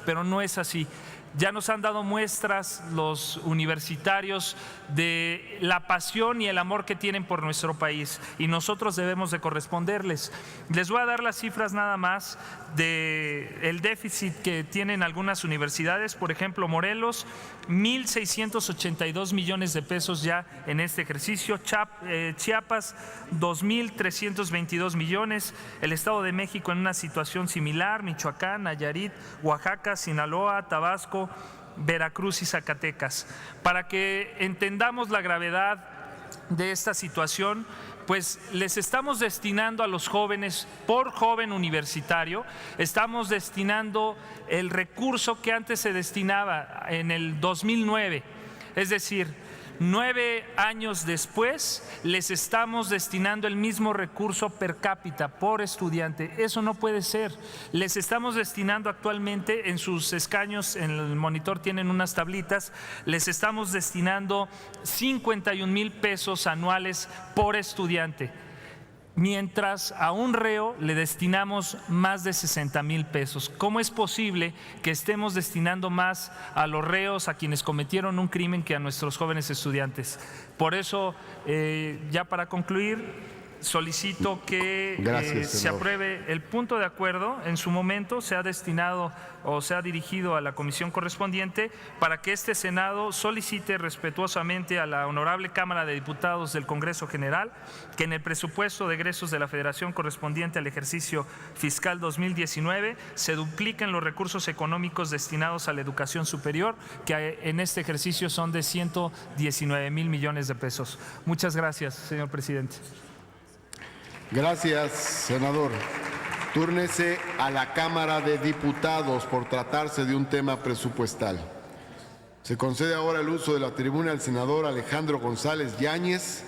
pero no es así. Ya nos han dado muestras los universitarios de la pasión y el amor que tienen por nuestro país y nosotros debemos de corresponderles. Les voy a dar las cifras nada más del déficit que tienen algunas universidades. Por ejemplo, Morelos, 1,682 millones de pesos ya en este ejercicio. Chiapas, 2,322 millones. El Estado de México en una situación similar. Michoacán, Nayarit, Oaxaca, Sinaloa, Tabasco, Veracruz y Zacatecas. Para que entendamos la gravedad de esta situación, pues les estamos destinando a los jóvenes, por joven universitario, estamos destinando el recurso que antes se destinaba en el 2009, es decir, 9 años después les estamos destinando el mismo recurso per cápita por estudiante. Eso no puede ser. Les estamos destinando actualmente, en sus escaños, en el monitor tienen unas tablitas, les estamos destinando 51,000 pesos anuales por estudiante, mientras a un reo le destinamos más de 60,000 pesos. ¿Cómo es posible que estemos destinando más a los reos, a quienes cometieron un crimen, que a nuestros jóvenes estudiantes? Por eso, ya para concluir, solicito que se apruebe el punto de acuerdo. En su momento se ha destinado o se ha dirigido a la comisión correspondiente para que este Senado solicite respetuosamente a la Honorable Cámara de Diputados del Congreso General que en el presupuesto de egresos de la Federación correspondiente al ejercicio fiscal 2019 se dupliquen los recursos económicos destinados a la educación superior, que en este ejercicio son de 119,000 millones de pesos. Muchas gracias, señor presidente. Gracias, senador. Túrnese a la Cámara de Diputados por tratarse de un tema presupuestal. Se concede ahora el uso de la tribuna al senador Alejandro González Yáñez,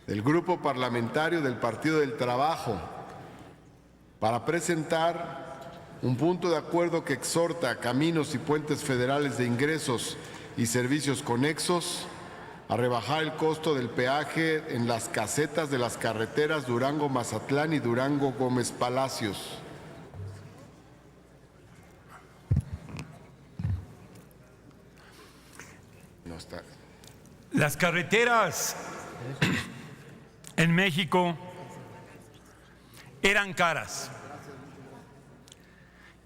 del Grupo Parlamentario del Partido del Trabajo, para presentar un punto de acuerdo que exhorta a Caminos y Puentes Federales de Ingresos y Servicios Conexos a rebajar el costo del peaje en las casetas de las carreteras Durango-Mazatlán y Durango-Gómez Palacios. No está. Las carreteras en México eran caras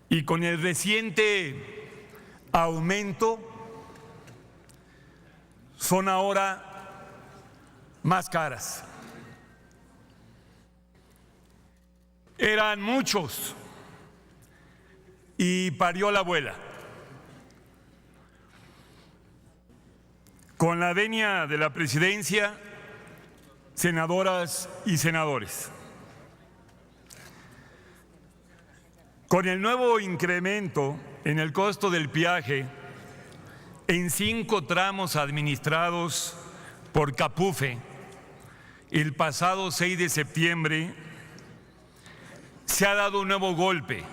y con el reciente aumento son ahora más caras. Eran muchos y parió la abuela. Con la venia de la presidencia, senadoras y senadores, con el nuevo incremento en el costo del peaje en 5 tramos administrados por CAPUFE, el pasado 6 de septiembre, se ha dado un nuevo golpe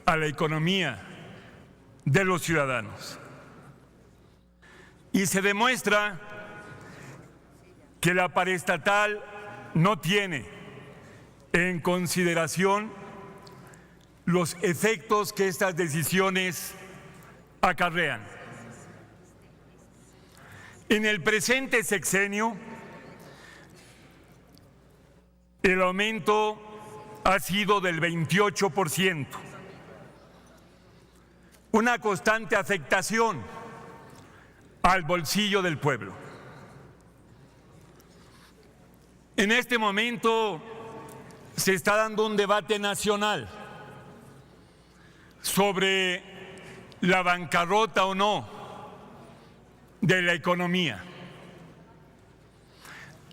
a la economía de los ciudadanos. Y se demuestra que la paraestatal no tiene en consideración los efectos que estas decisiones acarrean. En el presente sexenio, el aumento ha sido del 28%, una constante afectación al bolsillo del pueblo. En este momento se está dando un debate nacional sobre la bancarrota o no de la economía.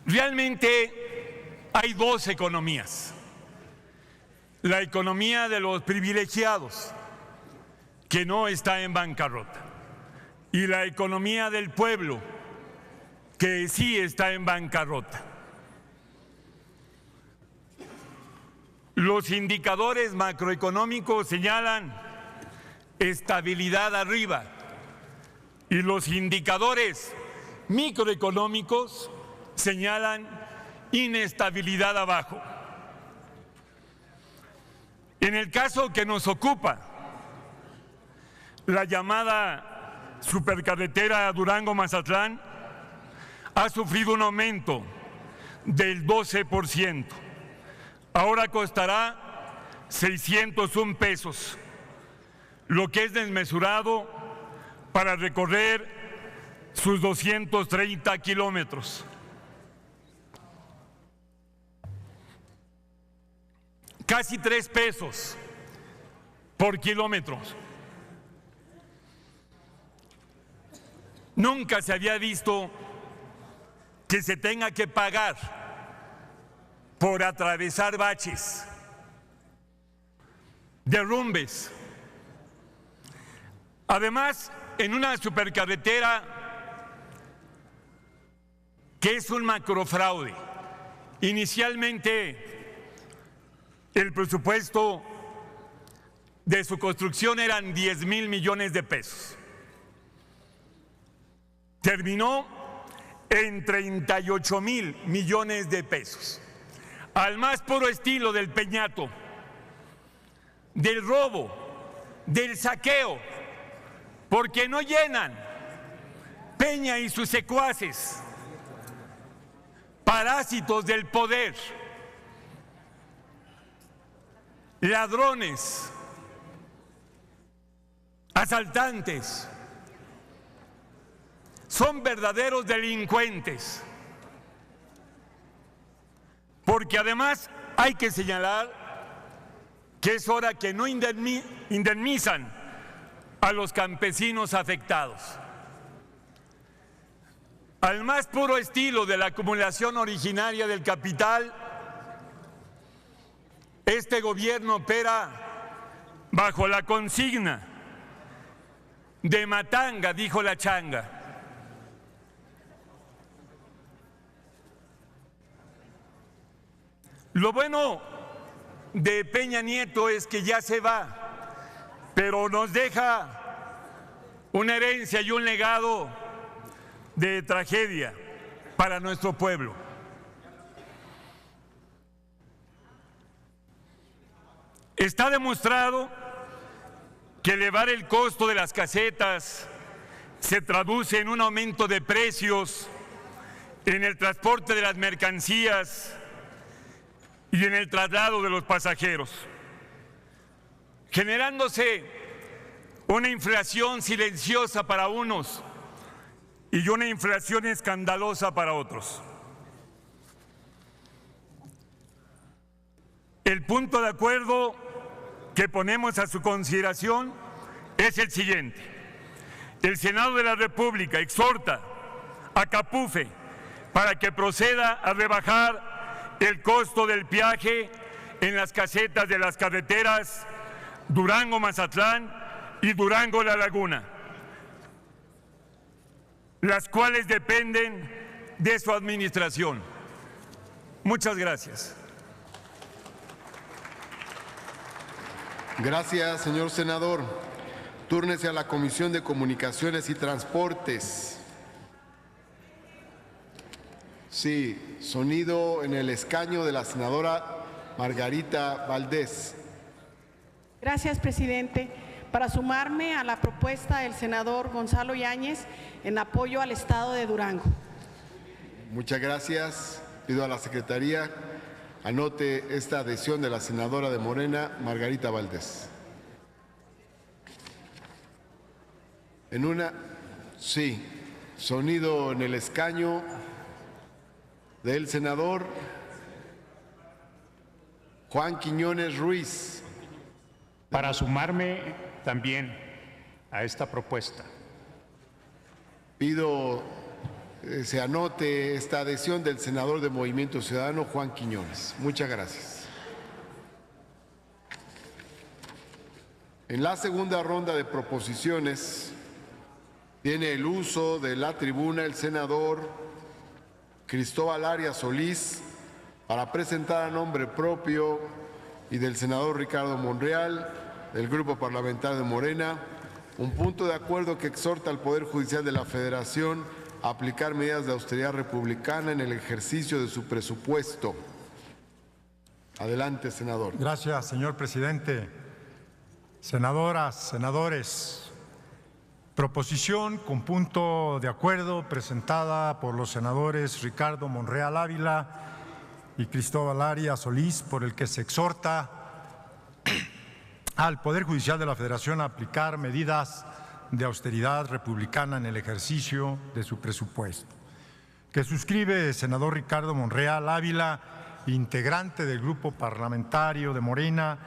Realmente hay 2 economías: la economía de los privilegiados, que no está en bancarrota, y la economía del pueblo, que sí está en bancarrota. Los indicadores macroeconómicos señalan estabilidad arriba y los indicadores microeconómicos señalan inestabilidad abajo. En el caso que nos ocupa, la llamada supercarretera Durango-Mazatlán ha sufrido un aumento del 12%. Ahora costará 601 pesos, lo que es desmesurado para recorrer sus 230 kilómetros. Casi 3 pesos por kilómetro. Nunca se había visto que se tenga que pagar por atravesar baches, derrumbes. Además, en una supercarretera que es un macrofraude. Inicialmente, el presupuesto de su construcción eran 10,000 millones de pesos. Terminó en 38,000 millones de pesos. Al más puro estilo del peñato, del robo, del saqueo, porque no llenan. Peña y sus secuaces, parásitos del poder, ladrones, asaltantes, son verdaderos delincuentes. Porque además hay que señalar que es hora que no indemnizan a los campesinos afectados. Al más puro estilo de la acumulación originaria del capital, este gobierno opera bajo la consigna de matanga, dijo la changa. Lo bueno de Peña Nieto es que ya se va, pero nos deja una herencia y un legado de tragedia para nuestro pueblo. Está demostrado que elevar el costo de las casetas se traduce en un aumento de precios en el transporte de las mercancías y en el traslado de los pasajeros, generándose una inflación silenciosa para unos y una inflación escandalosa para otros. El punto de acuerdo que ponemos a su consideración es el siguiente. El Senado de la República exhorta a Capufe para que proceda a rebajar el costo del peaje en las casetas de las carreteras Durango-Mazatlán y Durango-La Laguna, las cuales dependen de su administración. Muchas gracias. Gracias, señor senador. Túrnese a la Comisión de Comunicaciones y Transportes. Sí, sonido en el escaño de la senadora Margarita Valdés. Gracias, presidente. Para sumarme a la propuesta del senador Gonzalo Yáñez en apoyo al Estado de Durango. Muchas gracias. Pido a la Secretaría anote esta adhesión de la senadora de Morena, Margarita Valdés. Sí, sonido en el escaño del senador Juan Quiñones Ruiz. Para sumarme también a esta propuesta. Pido se anote esta adhesión del senador de Movimiento Ciudadano, Juan Quiñones. Muchas gracias. En la segunda ronda de proposiciones tiene el uso de la tribuna el senador Cristóbal Arias Solís para presentar a nombre propio y del senador Ricardo Monreal, del Grupo Parlamentario de Morena, un punto de acuerdo que exhorta al Poder Judicial de la Federación a aplicar medidas de austeridad republicana en el ejercicio de su presupuesto. Adelante, senador. Gracias, señor presidente. Senadoras, senadores, Proposición con punto de acuerdo presentada por los senadores Ricardo Monreal Ávila y Cristóbal Arias Solís, por el que se exhorta al Poder Judicial de la Federación a aplicar medidas de austeridad republicana en el ejercicio de su presupuesto. Que suscribe el senador Ricardo Monreal Ávila, integrante del Grupo Parlamentario de Morena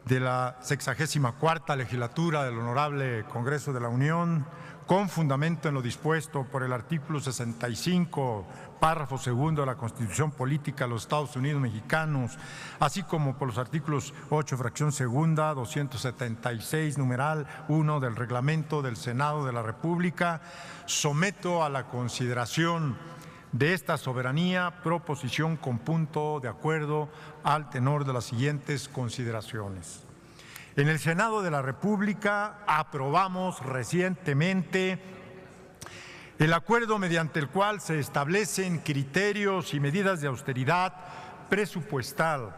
de la 64ª legislatura del Honorable Congreso de la Unión, con fundamento en lo dispuesto por el artículo 65, párrafo segundo de la Constitución Política de los Estados Unidos Mexicanos, así como por los artículos 8, fracción segunda, 276, numeral 1 del Reglamento del Senado de la República, someto a la consideración de esta soberanía proposición con punto de acuerdo al tenor de las siguientes consideraciones. En el Senado de la República aprobamos recientemente el acuerdo mediante el cual se establecen criterios y medidas de austeridad presupuestal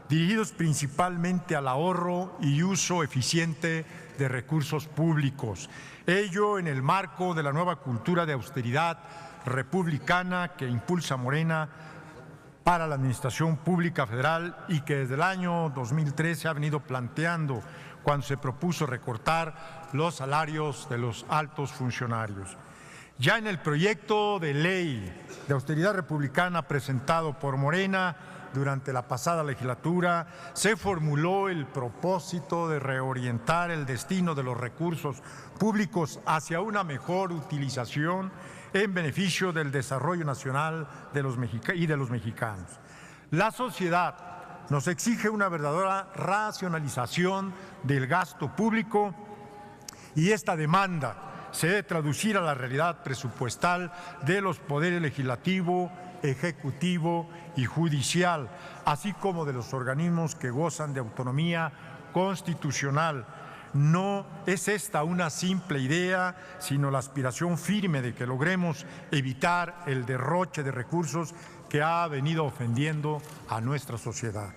dirigidos principalmente al ahorro y uso eficiente de recursos públicos. Ello en el marco de la nueva cultura de austeridad republicana que impulsa Morena para la Administración Pública Federal y que desde el año 2013 ha venido planteando cuando se propuso recortar los salarios de los altos funcionarios. Ya en el proyecto de ley de austeridad republicana presentado por Morena durante la pasada legislatura, se formuló el propósito de reorientar el destino de los recursos públicos hacia una mejor utilización en beneficio del desarrollo nacional de los mexicanos. La sociedad nos exige una verdadera racionalización del gasto público y esta demanda se debe traducir a la realidad presupuestal de los poderes legislativo, ejecutivo y judicial, así como de los organismos que gozan de autonomía constitucional. No es esta una simple idea, sino la aspiración firme de que logremos evitar el derroche de recursos que ha venido ofendiendo a nuestra sociedad.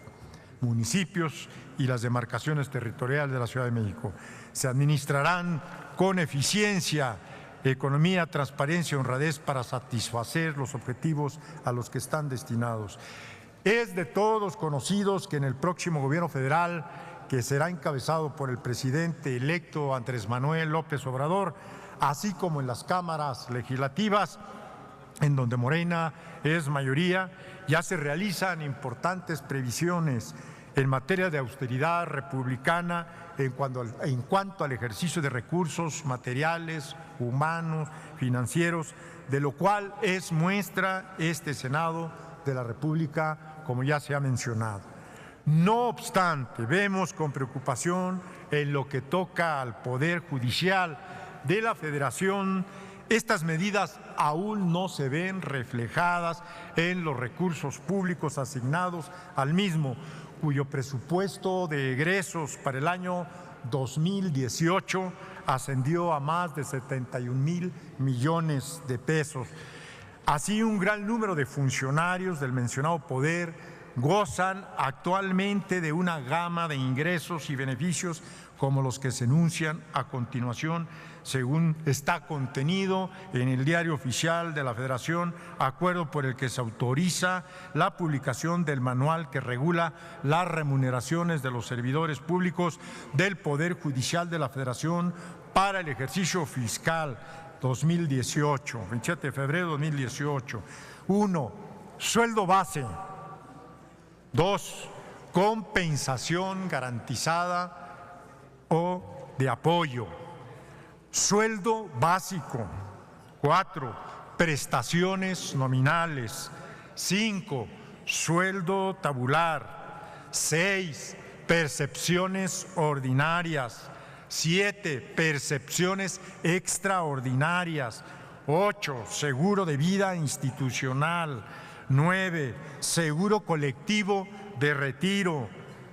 Municipios y las demarcaciones territoriales de la Ciudad de México se administrarán con eficiencia, economía, transparencia y honradez para satisfacer los objetivos a los que están destinados. Es de todos conocidos que en el próximo gobierno federal, que será encabezado por el presidente electo Andrés Manuel López Obrador, así como en las cámaras legislativas, en donde Morena es mayoría, ya se realizan importantes previsiones en materia de austeridad republicana en cuanto al ejercicio de recursos materiales, humanos, financieros, de lo cual es muestra este Senado de la República, como ya se ha mencionado. No obstante, vemos con preocupación en lo que toca al Poder Judicial de la Federación, estas medidas aún no se ven reflejadas en los recursos públicos asignados al mismo, cuyo presupuesto de egresos para el año 2018 ascendió a más de 71,000 millones de pesos. Así, un gran número de funcionarios del mencionado poder gozan actualmente de una gama de ingresos y beneficios como los que se enuncian a continuación, según está contenido en el Diario Oficial de la Federación, acuerdo por el que se autoriza la publicación del manual que regula las remuneraciones de los servidores públicos del Poder Judicial de la Federación para el ejercicio fiscal 2018, 27 de febrero de 2018. 1. Sueldo base. 2. Compensación garantizada o de apoyo. Sueldo básico. 4. Prestaciones nominales. 5. Sueldo tabular. 6. Percepciones ordinarias. 7. Percepciones extraordinarias. 8. Seguro de vida institucional. 9. Seguro colectivo de retiro.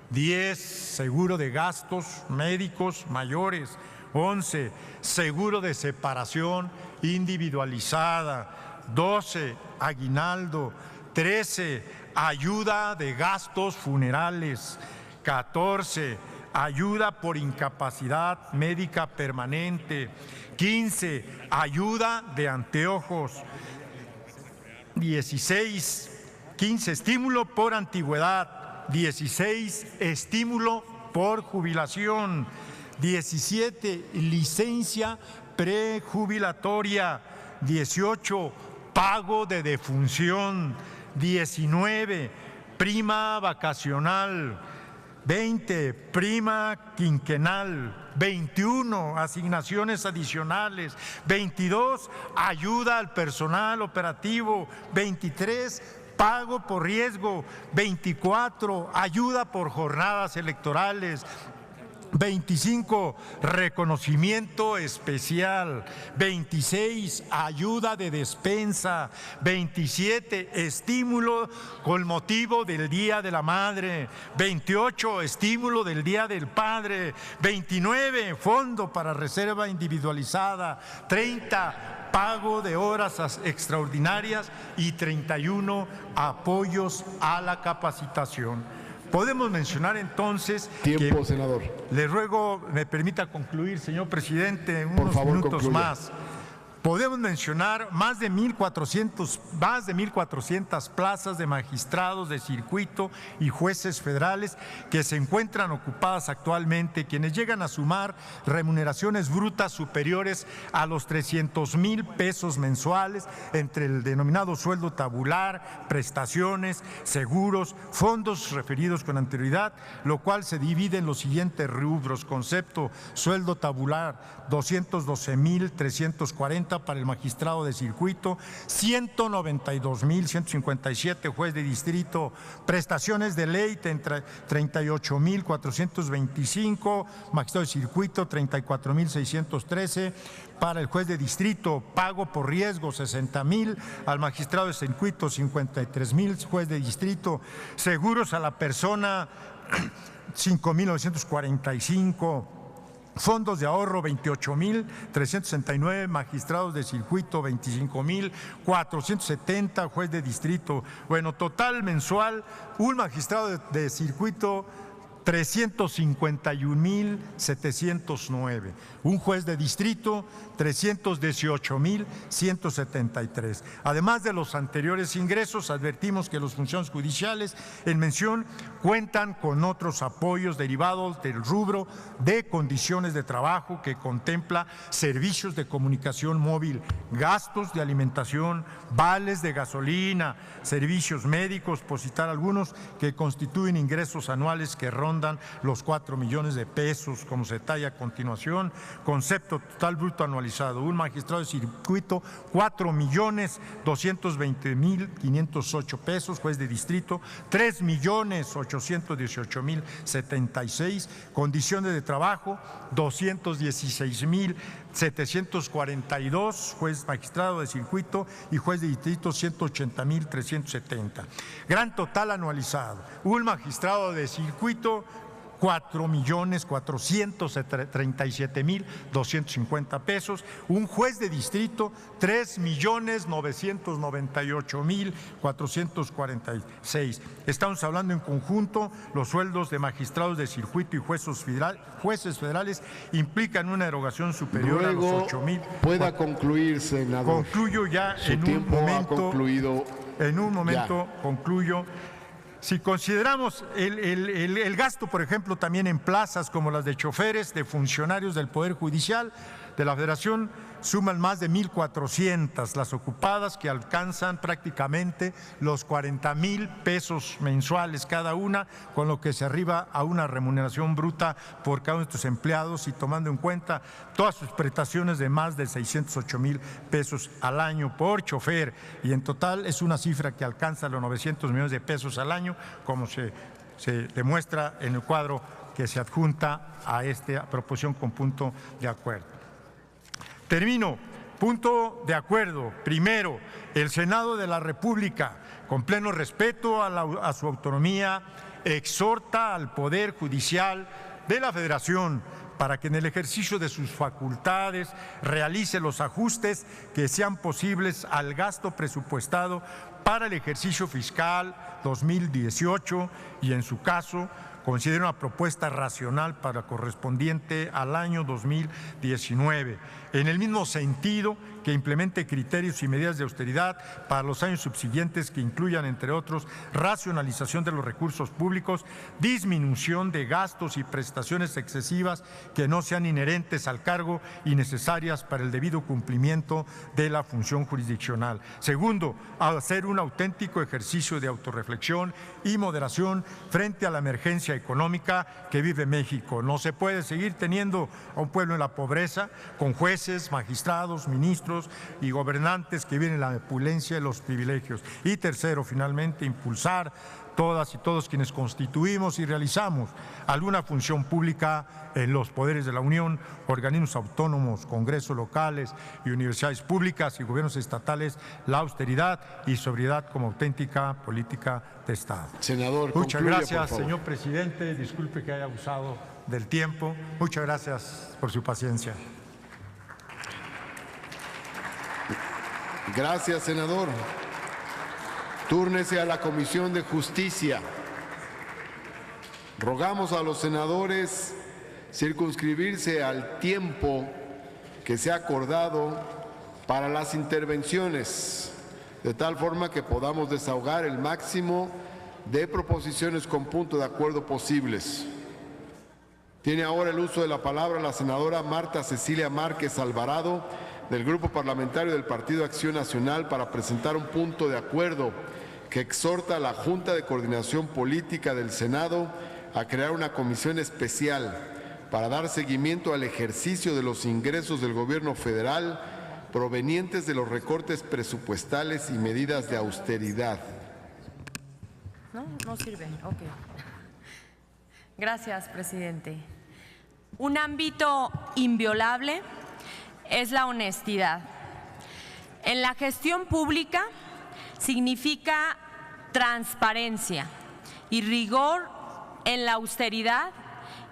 10. Seguro de gastos médicos mayores. 11. Seguro de separación individualizada. 12. Aguinaldo. 13. Ayuda de gastos funerales. 14. ayuda por incapacidad médica permanente. 15, ayuda de anteojos. 15, estímulo por antigüedad. 16, estímulo por jubilación. 17, licencia prejubilatoria. 18, pago de defunción. 19, prima vacacional. 20, prima quinquenal. 21, asignaciones adicionales. 22, ayuda al personal operativo. 23, pago por riesgo. 24, ayuda por jornadas electorales. 25, reconocimiento especial. 26, ayuda de despensa. 27, estímulo con motivo del Día de la Madre. 28, estímulo del Día del Padre. 29, fondo para reserva individualizada. 30, pago de horas extraordinarias. Y 31, apoyos a la capacitación. Podemos mencionar entonces Tiempo, que, senador. le ruego me permita concluir, señor presidente, en unos minutos concluya. más. Podemos mencionar más de 1,400 plazas de magistrados de circuito y jueces federales que se encuentran ocupadas actualmente, quienes llegan a sumar remuneraciones brutas superiores a los 300,000 pesos mensuales entre el denominado sueldo tabular, prestaciones, seguros, fondos referidos con anterioridad, lo cual se divide en los siguientes rubros. Concepto: sueldo tabular, 212,340 para el magistrado de circuito, 192,157 juez de distrito, prestaciones de ley 38,425, magistrado de circuito 34,613 para el juez de distrito, pago por riesgo 60,000 al magistrado de circuito, 53,000 juez de distrito, seguros a la persona 5,945. Fondos de ahorro 28,369, magistrados de circuito 25,470, juez de distrito. Bueno, total mensual, un magistrado de circuito 351,709, un juez de distrito 318,173. Además de los anteriores ingresos, advertimos que los funcionarios judiciales en mención cuentan con otros apoyos derivados del rubro de condiciones de trabajo que contempla servicios de comunicación móvil, gastos de alimentación, vales de gasolina, servicios médicos, por citar algunos, que constituyen ingresos anuales que rondan los 4 millones de pesos, como se detalla a continuación. Concepto total bruto anualizado: un magistrado de circuito 4,220,508 pesos, juez de distrito 3,818,076, condiciones de trabajo 216,742, juez magistrado de circuito y juez de distrito 180,370. Gran total anualizado: un magistrado de circuito 4,437,250 pesos, un juez de distrito 3,998,446. Estamos hablando en conjunto, los sueldos de magistrados de circuito y jueces federales implican una erogación superior a los 8,000. Pueda concluir, senador. Concluyo ya Su en un tiempo momento. ha concluido. En un momento Ya. concluyo. Si consideramos el gasto, por ejemplo, también en plazas como las de choferes, de funcionarios del Poder Judicial de la Federación, suman más de 1,400 las ocupadas, que alcanzan prácticamente los 40,000 pesos mensuales cada una, con lo que se arriba a una remuneración bruta por cada uno de estos empleados, y tomando en cuenta todas sus prestaciones de más de 608,000 pesos al año por chofer, y en total es una cifra que alcanza los 900 millones de pesos al año, como se demuestra en el cuadro que se adjunta a esta proposición con punto de acuerdo. Termino. Punto de acuerdo. Primero, el Senado de la República, con pleno respeto a su autonomía, exhorta al Poder Judicial de la Federación para que en el ejercicio de sus facultades realice los ajustes que sean posibles al gasto presupuestado para el ejercicio fiscal 2018 y, en su caso, considera una propuesta racional para correspondiente al año 2019, en el mismo sentido que implemente criterios y medidas de austeridad para los años subsiguientes que incluyan, entre otros, racionalización de los recursos públicos, disminución de gastos y prestaciones excesivas que no sean inherentes al cargo y necesarias para el debido cumplimiento de la función jurisdiccional. Segundo, hacer un auténtico ejercicio de autorreflexión y moderación frente a la emergencia económica que vive México. No se puede seguir teniendo a un pueblo en la pobreza con jueces, magistrados, ministros y gobernantes que viven en la opulencia y los privilegios. Y tercero, finalmente, impulsar todas y todos quienes constituimos y realizamos alguna función pública en los poderes de la Unión, organismos autónomos, congresos locales y universidades públicas y gobiernos estatales, la austeridad y sobriedad como auténtica política de Estado. Senador, muchas concluya, gracias, por favor. señor presidente. Disculpe que haya abusado del tiempo. Muchas gracias por su paciencia. Gracias, senador. Túrnese a la Comisión de Justicia. Rogamos a los senadores circunscribirse al tiempo que se ha acordado para las intervenciones, de tal forma que podamos desahogar el máximo de proposiciones con punto de acuerdo posibles. Tiene ahora el uso de la palabra la senadora Marta Cecilia Márquez Alvarado, del Grupo Parlamentario del Partido Acción Nacional, para presentar un punto de acuerdo que exhorta a la Junta de Coordinación Política del Senado a crear una comisión especial para dar seguimiento al ejercicio de los ingresos del gobierno federal provenientes de los recortes presupuestales y medidas de austeridad. No sirve. Ok. Gracias, presidente. Un ámbito inviolable es la honestidad. En la gestión pública significa transparencia y rigor en la austeridad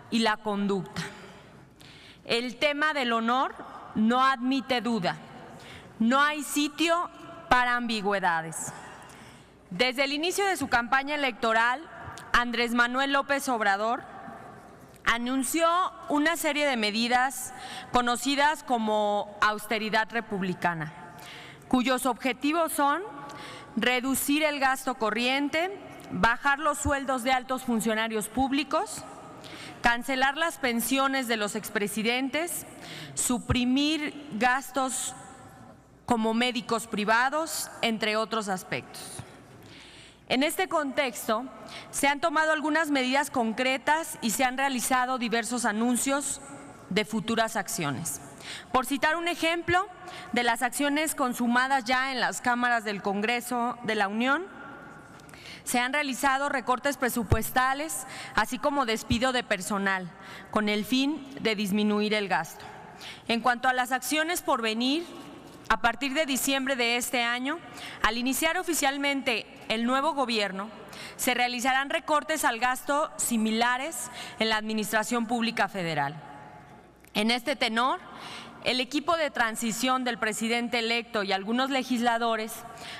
y la conducta. El tema del honor no admite duda. No hay sitio para ambigüedades. Desde el inicio de su campaña electoral, Andrés Manuel López Obrador anunció una serie de medidas conocidas como austeridad republicana, cuyos objetivos son reducir el gasto corriente, bajar los sueldos de altos funcionarios públicos, cancelar las pensiones de los expresidentes, suprimir gastos como médicos privados, entre otros aspectos. En este contexto, se han tomado algunas medidas concretas y se han realizado diversos anuncios de futuras acciones. Por citar un ejemplo de las acciones consumadas ya en las cámaras del Congreso de la Unión, se han realizado recortes presupuestales, así como despido de personal, con el fin de disminuir el gasto. En cuanto a las acciones por venir, a partir de diciembre de este año, al iniciar oficialmente el nuevo gobierno, se realizarán recortes al gasto similares en la Administración Pública Federal. En este tenor, el equipo de transición del presidente electo y algunos legisladores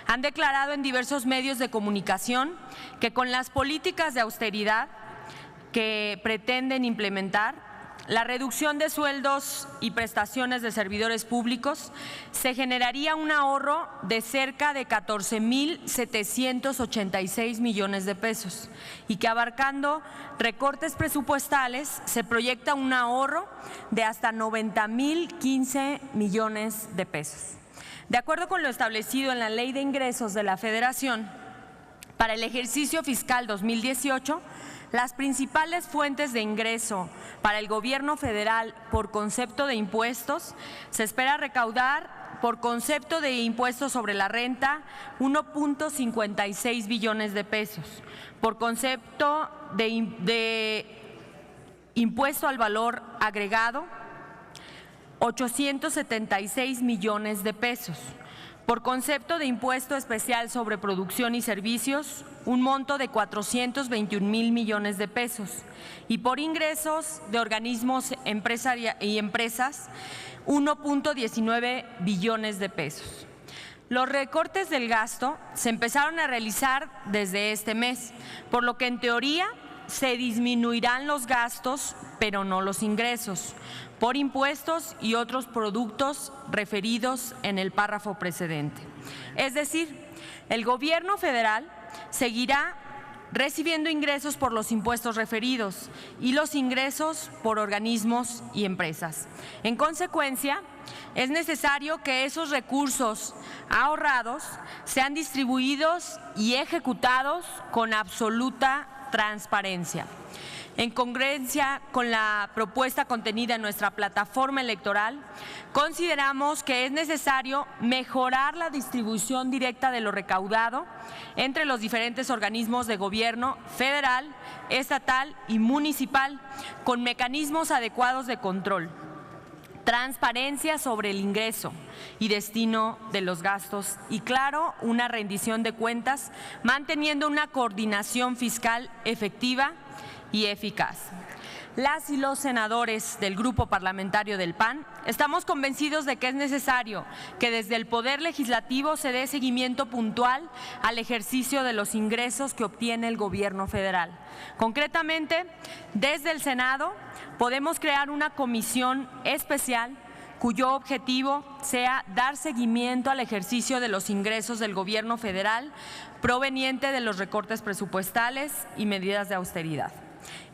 han declarado en diversos medios de comunicación que con las políticas de austeridad que pretenden implementar, la reducción de sueldos y prestaciones de servidores públicos, se generaría un ahorro de cerca de 14,786 millones de pesos y que, abarcando recortes presupuestales, se proyecta un ahorro de hasta 90,015 millones de pesos. De acuerdo con lo establecido en la Ley de Ingresos de la Federación, para el ejercicio fiscal 2018, las principales fuentes de ingreso para el gobierno federal por concepto de impuestos, se espera recaudar por concepto de impuestos sobre la renta 1,56 billones de pesos, por concepto de impuesto al valor agregado 876 millones de pesos, por concepto de impuesto especial sobre producción y servicios, un monto de 421,000 millones de pesos, y por ingresos de organismos y empresas, 1,19 billones de pesos. Los recortes del gasto se empezaron a realizar desde este mes, por lo que en teoría se disminuirán los gastos, pero no los ingresos, por impuestos y otros productos referidos en el párrafo precedente. Es decir, el gobierno federal seguirá recibiendo ingresos por los impuestos referidos y los ingresos por organismos y empresas. En consecuencia, es necesario que esos recursos ahorrados sean distribuidos y ejecutados con absoluta transparencia. En congruencia con la propuesta contenida en nuestra plataforma electoral, consideramos que es necesario mejorar la distribución directa de lo recaudado entre los diferentes organismos de gobierno federal, estatal y municipal, con mecanismos adecuados de control, transparencia sobre el ingreso y destino de los gastos y, claro, una rendición de cuentas, manteniendo una coordinación fiscal efectiva y eficaz. Las y los senadores del Grupo Parlamentario del PAN estamos convencidos de que es necesario que desde el Poder Legislativo se dé seguimiento puntual al ejercicio de los ingresos que obtiene el Gobierno federal. Concretamente, desde el Senado podemos crear una comisión especial cuyo objetivo sea dar seguimiento al ejercicio de los ingresos del Gobierno federal proveniente de los recortes presupuestales y medidas de austeridad.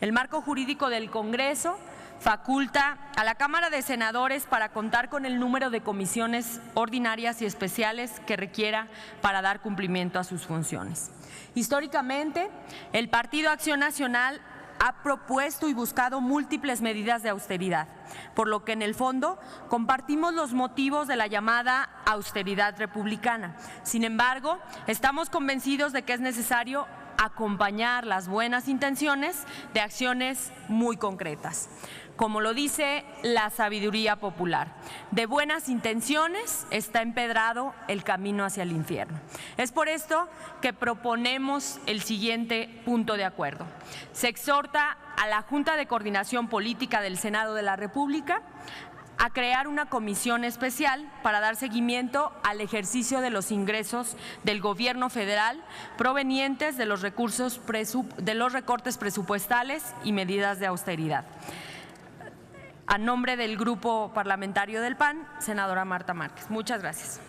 El marco jurídico del Congreso faculta a la Cámara de Senadores para contar con el número de comisiones ordinarias y especiales que requiera para dar cumplimiento a sus funciones. Históricamente, el Partido Acción Nacional ha propuesto y buscado múltiples medidas de austeridad, por lo que en el fondo compartimos los motivos de la llamada austeridad republicana. Sin embargo, estamos convencidos de que es necesario acompañar las buenas intenciones de acciones muy concretas. Como lo dice la sabiduría popular, de buenas intenciones está empedrado el camino hacia el infierno. Es por esto que proponemos el siguiente punto de acuerdo. Se exhorta a la Junta de Coordinación Política del Senado de la República a crear una comisión especial para dar seguimiento al ejercicio de los ingresos del Gobierno federal provenientes de los recortes presupuestales y medidas de austeridad. A nombre del Grupo Parlamentario del PAN, senadora Marta Márquez. Muchas gracias.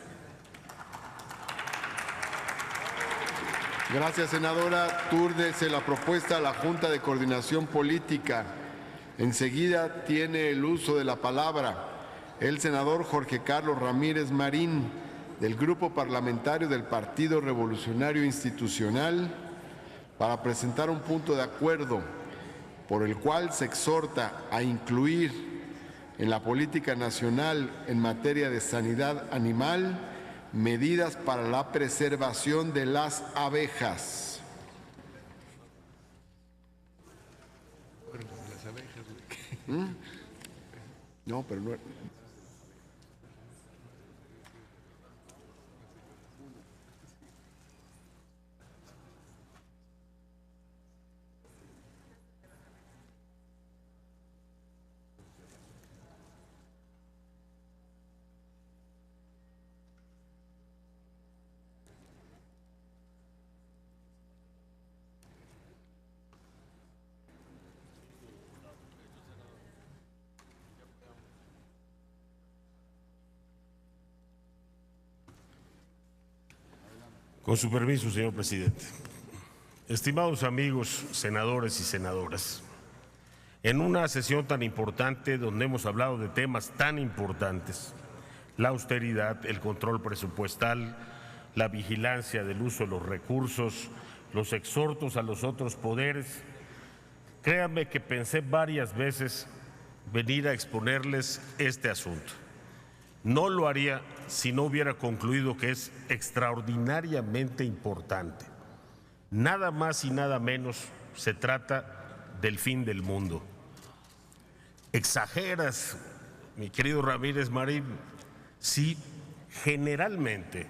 Gracias, senadora. Túrnese la propuesta a la Junta de Coordinación Política. Enseguida tiene el uso de la palabra el senador Jorge Carlos Ramírez Marín, del Grupo Parlamentario del Partido Revolucionario Institucional, para presentar un punto de acuerdo por el cual se exhorta a incluir en la política nacional en materia de sanidad animal medidas para la preservación de las abejas. No, pero no. Con su permiso, señor presidente. Estimados amigos senadores y senadoras, en una sesión tan importante donde hemos hablado de temas tan importantes, la austeridad, el control presupuestal, la vigilancia del uso de los recursos, los exhortos a los otros poderes, créanme que pensé varias veces venir a exponerles este asunto. No lo haría si no hubiera concluido que es extraordinariamente importante. Nada más y nada menos se trata del fin del mundo. Exageras, mi querido Ramírez Marín, si generalmente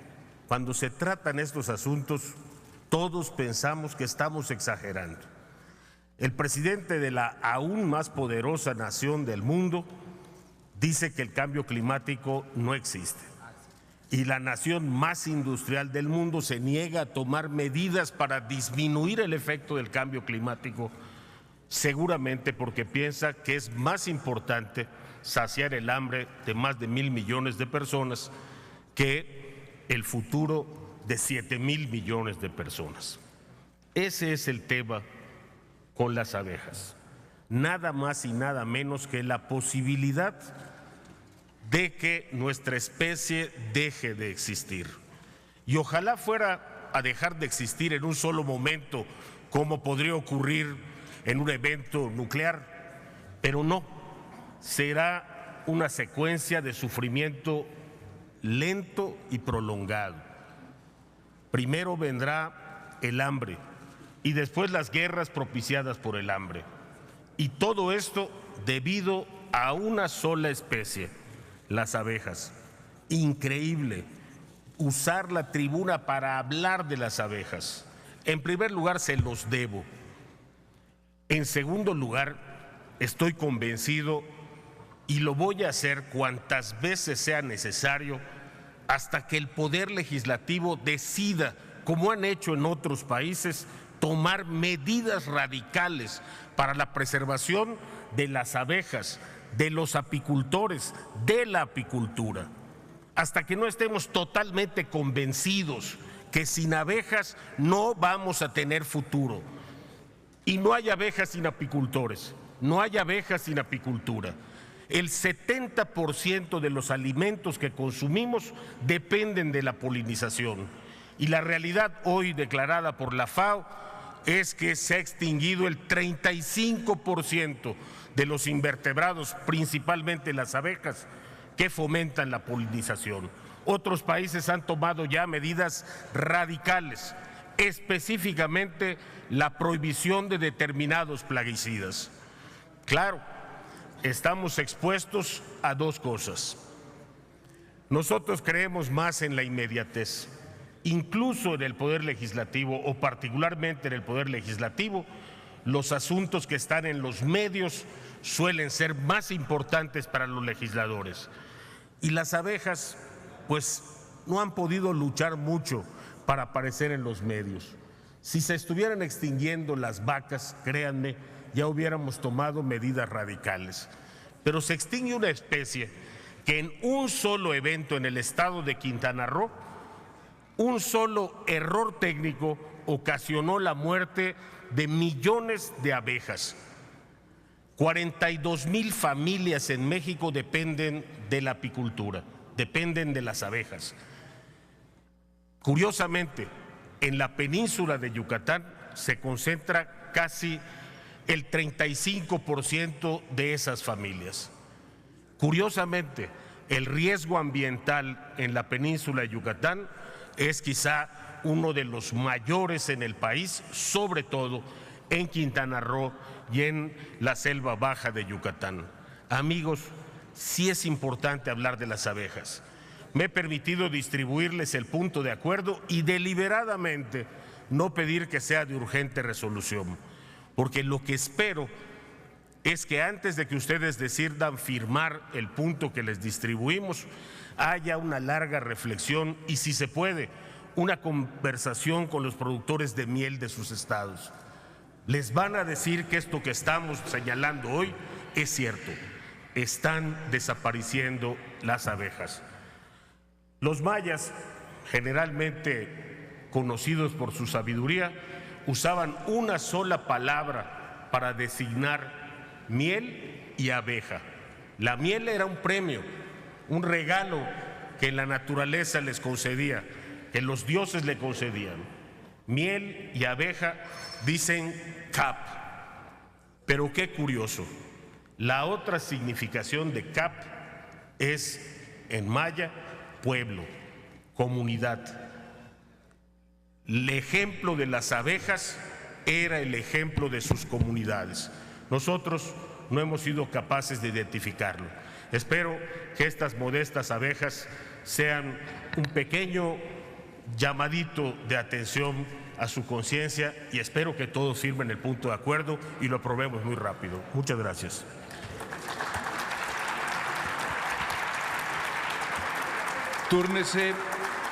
cuando se tratan estos asuntos todos pensamos que estamos exagerando. El presidente de la aún más poderosa nación del mundo dice que el cambio climático no existe y la nación más industrial del mundo se niega a tomar medidas para disminuir el efecto del cambio climático seguramente porque piensa que es más importante saciar el hambre de más de 1.000 millones de personas que el futuro de 7.000 millones de personas. Ese es el tema con las abejas. Nada más y nada menos que la posibilidad de que nuestra especie deje de existir. Y ojalá fuera a dejar de existir en un solo momento, como podría ocurrir en un evento nuclear, pero no, será una secuencia de sufrimiento lento y prolongado. Primero vendrá el hambre y después las guerras propiciadas por el hambre. Y todo esto debido a una sola especie, las abejas. Increíble usar la tribuna para hablar de las abejas. En primer lugar, se los debo. En segundo lugar, estoy convencido y lo voy a hacer cuantas veces sea necesario hasta que el Poder Legislativo decida, como han hecho en otros países, tomar medidas radicales para la preservación de las abejas, de los apicultores, de la apicultura. Hasta que no estemos totalmente convencidos que sin abejas no vamos a tener futuro. Y no hay abejas sin apicultores, no hay abejas sin apicultura. El 70% de los alimentos que consumimos dependen de la polinización. Y la realidad hoy declarada por la FAO es que se ha extinguido el 35% de los invertebrados, principalmente las abejas, que fomentan la polinización. Otros países han tomado ya medidas radicales, específicamente la prohibición de determinados plaguicidas. Claro, estamos expuestos a dos cosas. Nosotros creemos más en la inmediatez. Incluso en el Poder Legislativo, o particularmente en el Poder Legislativo, los asuntos que están en los medios suelen ser más importantes para los legisladores. Y las abejas, pues, no han podido luchar mucho para aparecer en los medios. Si se estuvieran extinguiendo las vacas, créanme, ya hubiéramos tomado medidas radicales. Pero se extingue una especie que en un solo evento en el estado de Quintana Roo, un solo error técnico ocasionó la muerte de millones de abejas. 42,000 familias en México dependen de la apicultura, dependen de las abejas. Curiosamente, en la península de Yucatán se concentra casi el 35% de esas familias. Curiosamente, el riesgo ambiental en la península de Yucatán es quizá uno de los mayores en el país, sobre todo en Quintana Roo y en la selva baja de Yucatán. Amigos, sí es importante hablar de las abejas. Me he permitido distribuirles el punto de acuerdo y deliberadamente no pedir que sea de urgente resolución, porque lo que espero es que antes de que ustedes decidan firmar el punto que les distribuimos, haya una larga reflexión y, si se puede, una conversación con los productores de miel de sus estados. Les van a decir que esto que estamos señalando hoy es cierto. Están desapareciendo las abejas. Los mayas, generalmente conocidos por su sabiduría, usaban una sola palabra para designar miel y abeja. La miel era un premio, un regalo que la naturaleza les concedía, que los dioses le concedían. Miel y abeja dicen cap. Pero qué curioso, la otra significación de cap es en maya pueblo, comunidad. El ejemplo de las abejas era el ejemplo de sus comunidades. Nosotros no hemos sido capaces de identificarlo. Espero que estas modestas abejas sean un pequeño llamadito de atención a su conciencia y espero que todos firmen el punto de acuerdo y lo aprobemos muy rápido. Muchas gracias. Túrnese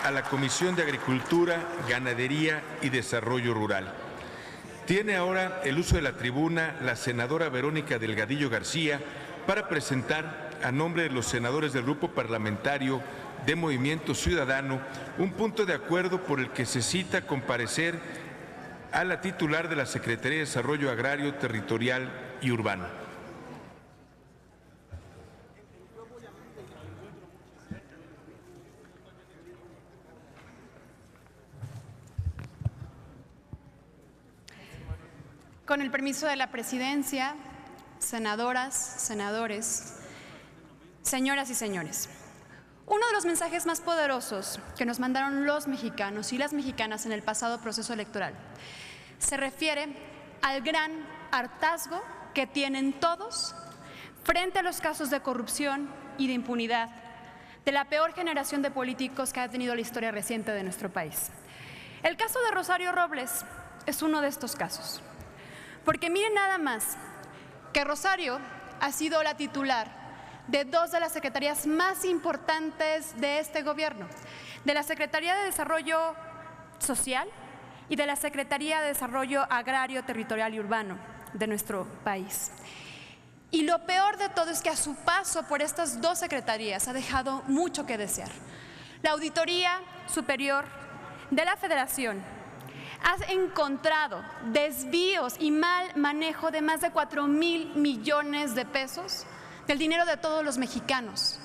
a la Comisión de Agricultura, Ganadería y Desarrollo Rural. Tiene ahora el uso de la tribuna la senadora Verónica Delgadillo García para presentar a nombre de los senadores del Grupo Parlamentario de Movimiento Ciudadano un punto de acuerdo por el que se cita comparecer a la titular de la Secretaría de Desarrollo Agrario, Territorial y Urbano. Con el permiso de la presidencia, senadoras, senadores, señoras y señores, uno de los mensajes más poderosos que nos mandaron los mexicanos y las mexicanas en el pasado proceso electoral se refiere al gran hartazgo que tienen todos frente a los casos de corrupción y de impunidad de la peor generación de políticos que ha tenido la historia reciente de nuestro país. El caso de Rosario Robles es uno de estos casos. Porque miren nada más que Rosario ha sido la titular de dos de las secretarías más importantes de este gobierno, de la Secretaría de Desarrollo Social y de la Secretaría de Desarrollo Agrario, Territorial y Urbano de nuestro país. Y lo peor de todo es que a su paso por estas dos secretarías ha dejado mucho que desear. La Auditoría Superior de la Federación ha encontrado desvíos y mal manejo de más de 4,000 millones de pesos del dinero de todos los mexicanos.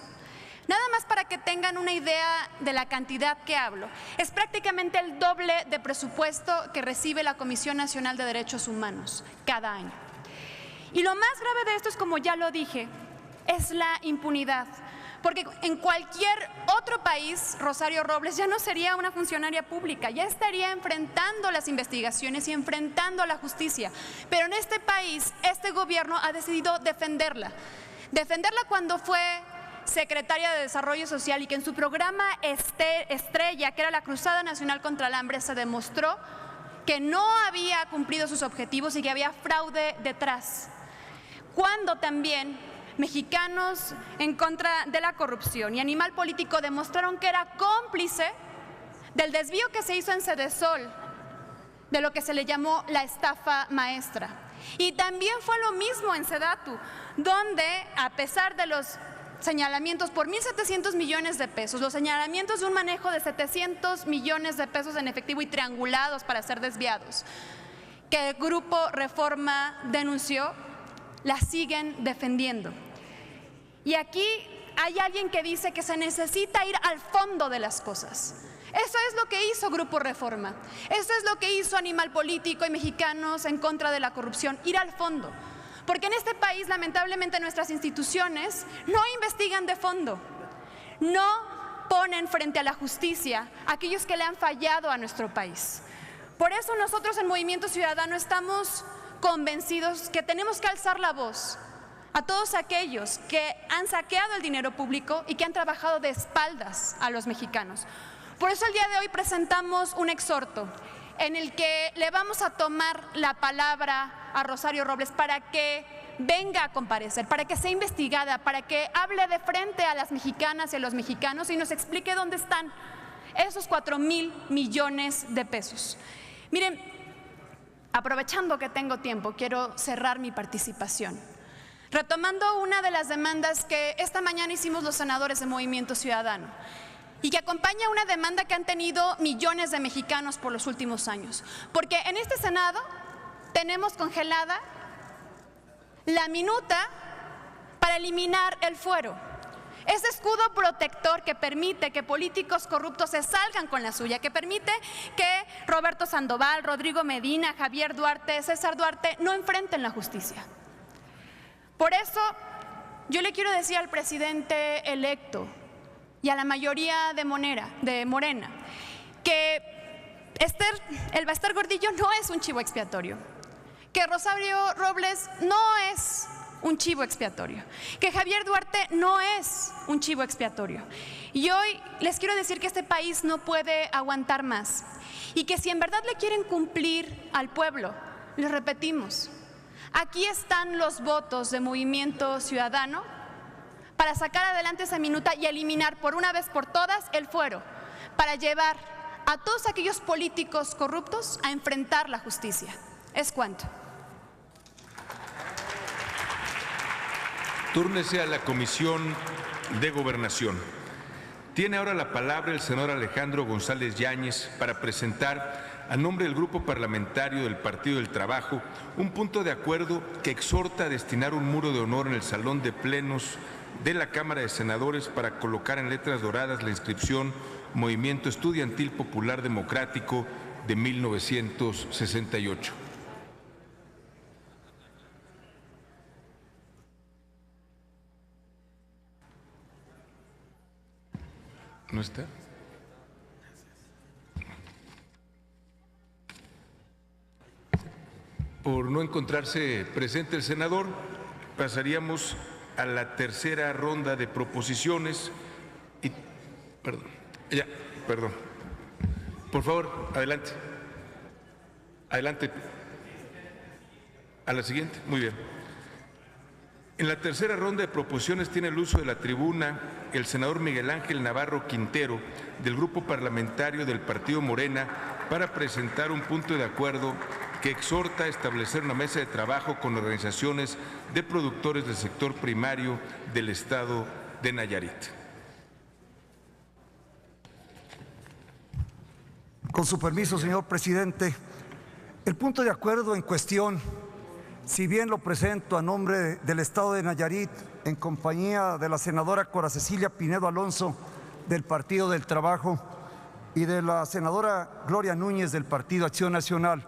Nada más para que tengan una idea de la cantidad que hablo, es prácticamente el doble de presupuesto que recibe la Comisión Nacional de Derechos Humanos cada año. Y lo más grave de esto es, como ya lo dije, es la impunidad. Porque en cualquier otro país, Rosario Robles ya no sería una funcionaria pública, ya estaría enfrentando las investigaciones y enfrentando a la justicia. Pero en este país, este gobierno ha decidido defenderla. Defenderla cuando fue secretaria de Desarrollo Social y que en su programa estrella, que era la Cruzada Nacional contra el Hambre, se demostró que no había cumplido sus objetivos y que había fraude detrás. Cuando también Mexicanos en contra de la corrupción y Animal Político demostraron que era cómplice del desvío que se hizo en Sedesol, de lo que se le llamó la estafa maestra. Y también fue lo mismo en Sedatu, donde a pesar de los señalamientos por 1,700 millones de pesos, los señalamientos de un manejo de 700 millones de pesos en efectivo y triangulados para ser desviados, que el Grupo Reforma denunció, la siguen defendiendo. Y aquí hay alguien que dice que se necesita ir al fondo de las cosas. Eso es lo que hizo Grupo Reforma, eso es lo que hizo Animal Político y Mexicanos en contra de la corrupción, ir al fondo. Porque en este país, lamentablemente, nuestras instituciones no investigan de fondo, no ponen frente a la justicia a aquellos que le han fallado a nuestro país. Por eso nosotros en Movimiento Ciudadano estamos convencidos que tenemos que alzar la voz a todos aquellos que han saqueado el dinero público y que han trabajado de espaldas a los mexicanos. Por eso el día de hoy presentamos un exhorto en el que le vamos a tomar la palabra a Rosario Robles para que venga a comparecer, para que sea investigada, para que hable de frente a las mexicanas y a los mexicanos y nos explique dónde están esos 4,000 millones de pesos. Miren, aprovechando que tengo tiempo, quiero cerrar mi participación retomando una de las demandas que esta mañana hicimos los senadores de Movimiento Ciudadano y que acompaña una demanda que han tenido millones de mexicanos por los últimos años. Porque en este Senado tenemos congelada la minuta para eliminar el fuero. Ese escudo protector que permite que políticos corruptos se salgan con la suya, que permite que Roberto Sandoval, Rodrigo Medina, Javier Duarte, César Duarte no enfrenten la justicia. Por eso yo le quiero decir al presidente electo y a la mayoría de Morena que el Bester Gordillo no es un chivo expiatorio, que Rosario Robles no es un chivo expiatorio, que Javier Duarte no es un chivo expiatorio. Y hoy les quiero decir que este país no puede aguantar más y que si en verdad le quieren cumplir al pueblo, les repetimos, aquí están los votos de Movimiento Ciudadano para sacar adelante esa minuta y eliminar por una vez por todas el fuero, para llevar a todos aquellos políticos corruptos a enfrentar la justicia. ¿Es cuánto? Túrnese a la Comisión de Gobernación. Tiene ahora la palabra el senador Alejandro González Yáñez para presentar, a nombre del Grupo Parlamentario del Partido del Trabajo, un punto de acuerdo que exhorta a destinar un muro de honor en el Salón de Plenos de la Cámara de Senadores para colocar en letras doradas la inscripción Movimiento Estudiantil Popular Democrático de 1968. ¿No está? Por no encontrarse presente el senador, pasaríamos a la tercera ronda de proposiciones. Perdón. Por favor, adelante. Adelante. A la siguiente. Muy bien. En la tercera ronda de proposiciones tiene el uso de la tribuna el senador Miguel Ángel Navarro Quintero, del Grupo Parlamentario del Partido Morena, para presentar un punto de acuerdo que exhorta a establecer una mesa de trabajo con organizaciones de productores del sector primario del estado de Nayarit. Con su permiso, señor presidente, el punto de acuerdo en cuestión, si bien lo presento a nombre del estado de Nayarit, en compañía de la senadora Cora Cecilia Pinedo Alonso del Partido del Trabajo y de la senadora Gloria Núñez del Partido Acción Nacional,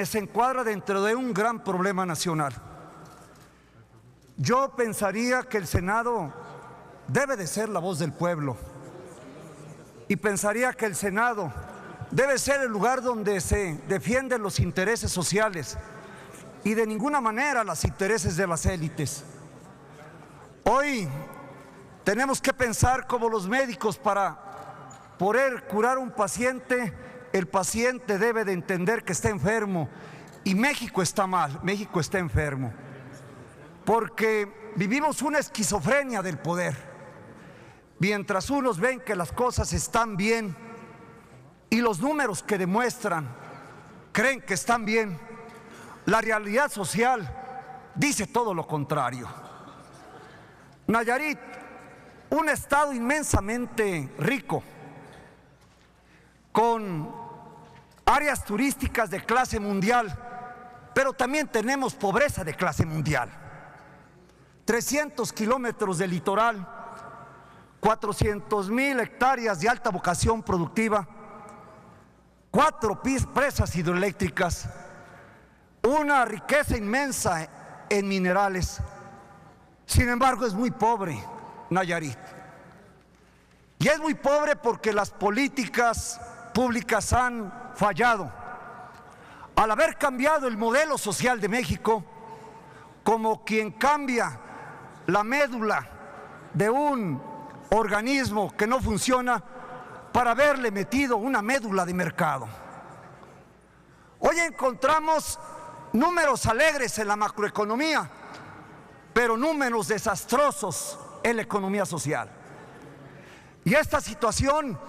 se encuadra dentro de un gran problema nacional. Yo pensaría que el Senado debe de ser la voz del pueblo y pensaría que el Senado debe ser el lugar donde se defienden los intereses sociales y de ninguna manera los intereses de las élites. Hoy tenemos que pensar como los médicos: para poder curar a un paciente, el paciente debe de entender que está enfermo, y México está mal, México está enfermo, porque vivimos una esquizofrenia del poder. Mientras unos ven que las cosas están bien y los números que demuestran creen que están bien, la realidad social dice todo lo contrario. Nayarit, un estado inmensamente rico, con áreas turísticas de clase mundial, pero también tenemos pobreza de clase mundial. 300 kilómetros de litoral, 400,000 hectáreas de alta vocación productiva, 4 presas hidroeléctricas, una riqueza inmensa en minerales. Sin embargo, es muy pobre Nayarit. Y es muy pobre porque las políticas públicas han fallado. Al haber cambiado el modelo social de México, como quien cambia la médula de un organismo que no funciona para haberle metido una médula de mercado. Hoy encontramos números alegres en la macroeconomía, pero números desastrosos en la economía social. Y esta situación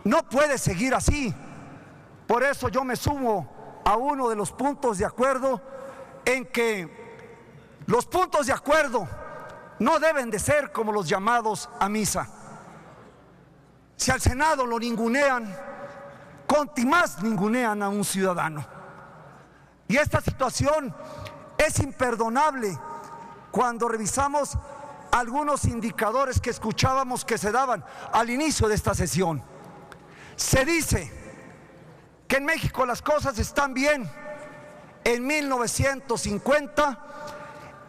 no puede seguir así. Por eso yo me sumo a uno de los puntos de acuerdo, en que los puntos de acuerdo no deben de ser como los llamados a misa. Si al Senado lo ningunean, contimás ningunean a un ciudadano. Y esta situación es imperdonable cuando revisamos algunos indicadores que escuchábamos que se daban al inicio de esta sesión. Se dice que en México las cosas están bien. En 1950,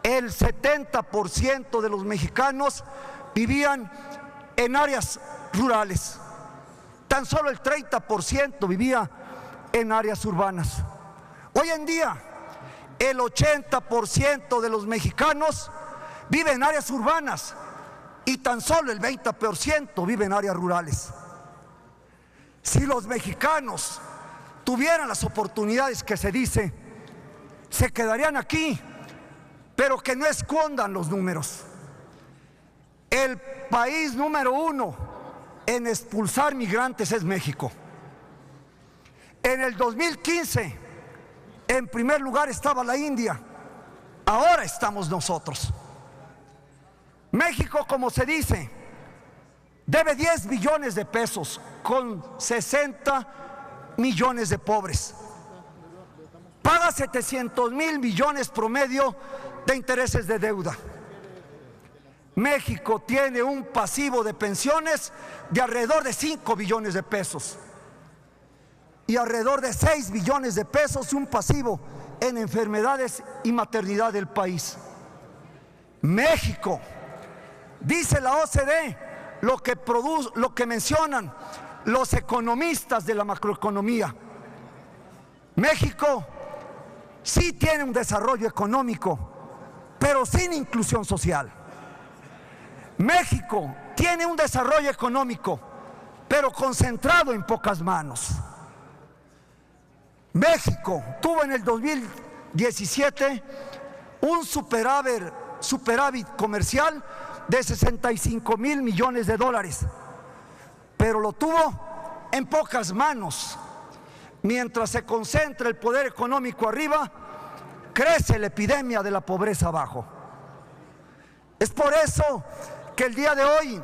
el 70% de los mexicanos vivían en áreas rurales. Tan solo el 30% vivía en áreas urbanas. Hoy en día, el 80% de los mexicanos vive en áreas urbanas y tan solo el 20% vive en áreas rurales. Si los mexicanos tuvieran las oportunidades que se dice, se quedarían aquí, pero que no escondan los números. El país número 1 en expulsar migrantes es México. En el 2015 En primer lugar estaba la India, ahora estamos nosotros. México, como se dice, debe 10 billones de pesos con 60 millones de pobres. Paga 700,000 millones promedio de intereses de deuda. México tiene un pasivo de pensiones de alrededor de 5 billones de pesos y alrededor de 6 billones de pesos un pasivo en enfermedades y maternidad del país. México, dice la OCDE, lo que mencionan los economistas de la macroeconomía. México sí tiene un desarrollo económico, pero sin inclusión social. México tiene un desarrollo económico, pero concentrado en pocas manos. México tuvo en el 2017 un superávit comercial de 65,000 millones de dólares, pero lo tuvo en pocas manos. Mientras se concentra el poder económico arriba, crece la epidemia de la pobreza abajo. Es por eso que el día de hoy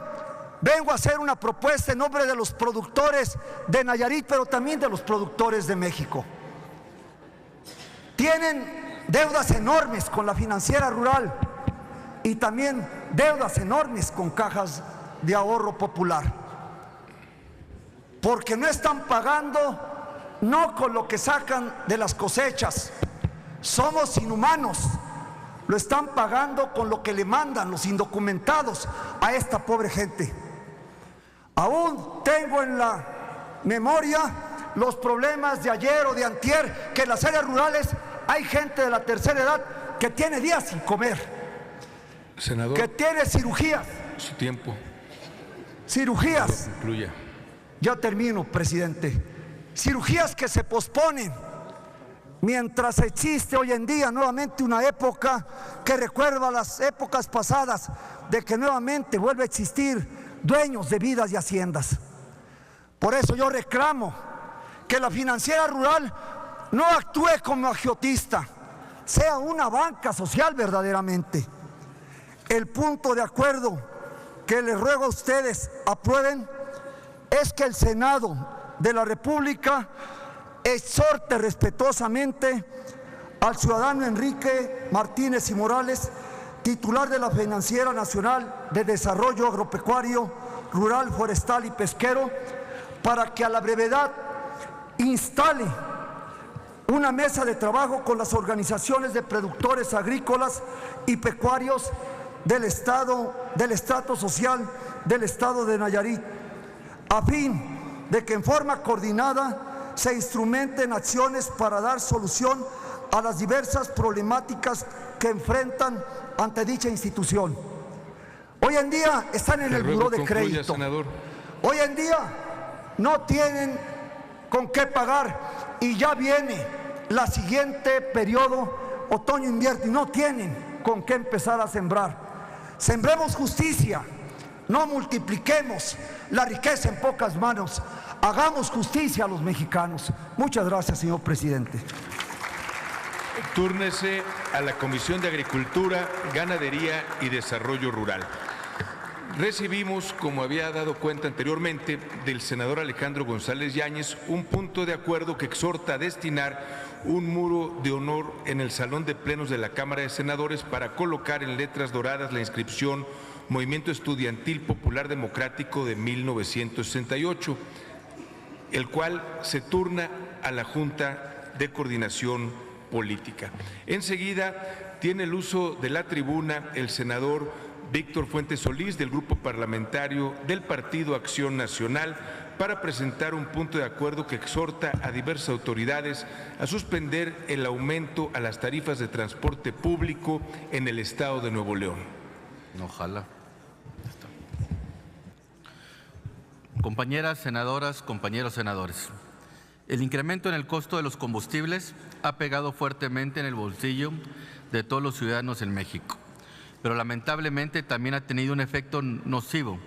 vengo a hacer una propuesta en nombre de los productores de Nayarit, pero también de los productores de México. Tienen deudas enormes con la Financiera Rural y también deudas enormes con cajas de ahorro popular, porque no están pagando no con lo que sacan de las cosechas. Somos inhumanos. Lo están pagando con lo que le mandan los indocumentados a esta pobre gente. Aún tengo en la memoria los problemas de ayer o de antier, que en las áreas rurales hay gente de la tercera edad que tiene días sin comer, senador, que tiene cirugías. Su tiempo. Cirugías. Senador, concluya. Ya termino, presidente. Cirugías que se posponen, mientras existe hoy en día nuevamente una época que recuerda las épocas pasadas, de que nuevamente vuelve a existir dueños de vidas y haciendas. Por eso yo reclamo que la Financiera Rural no actúe como agiotista, sea una banca social verdaderamente. El punto de acuerdo que les ruego a ustedes aprueben es que el Senado de la República exhorte respetuosamente al ciudadano Enrique Martínez y Morales, titular de la Financiera Nacional de Desarrollo Agropecuario, Rural, Forestal y Pesquero, para que a la brevedad instale una mesa de trabajo con las organizaciones de productores agrícolas y pecuarios del estrato social del estado de Nayarit, a fin de que en forma coordinada se instrumenten acciones para dar solución a las diversas problemáticas que enfrentan ante dicha institución. Hoy en día están en el buró de crédito. Hoy en día no tienen con qué pagar y ya viene la siguiente periodo, otoño-invierno, y no tienen con qué empezar a sembrar. Sembremos justicia, no multipliquemos la riqueza en pocas manos, hagamos justicia a los mexicanos. Muchas gracias, señor presidente. Túrnese a la Comisión de Agricultura, Ganadería y Desarrollo Rural. Recibimos, como había dado cuenta anteriormente, del senador Alejandro González Yáñez, un punto de acuerdo que exhorta a destinar un muro de honor en el Salón de Plenos de la Cámara de Senadores para colocar en letras doradas la inscripción Movimiento Estudiantil Popular Democrático de 1968, el cual se turna a la Junta de Coordinación Política. Enseguida tiene el uso de la tribuna el senador Víctor Fuentes Solís, del Grupo Parlamentario del Partido Acción Nacional, para presentar un punto de acuerdo que exhorta a diversas autoridades a suspender el aumento a las tarifas de transporte público en el estado de Nuevo León. Ojalá. Compañeras senadoras, compañeros senadores, el incremento en el costo de los combustibles ha pegado fuertemente en el bolsillo de todos los ciudadanos en México, pero lamentablemente también ha tenido un efecto nocivo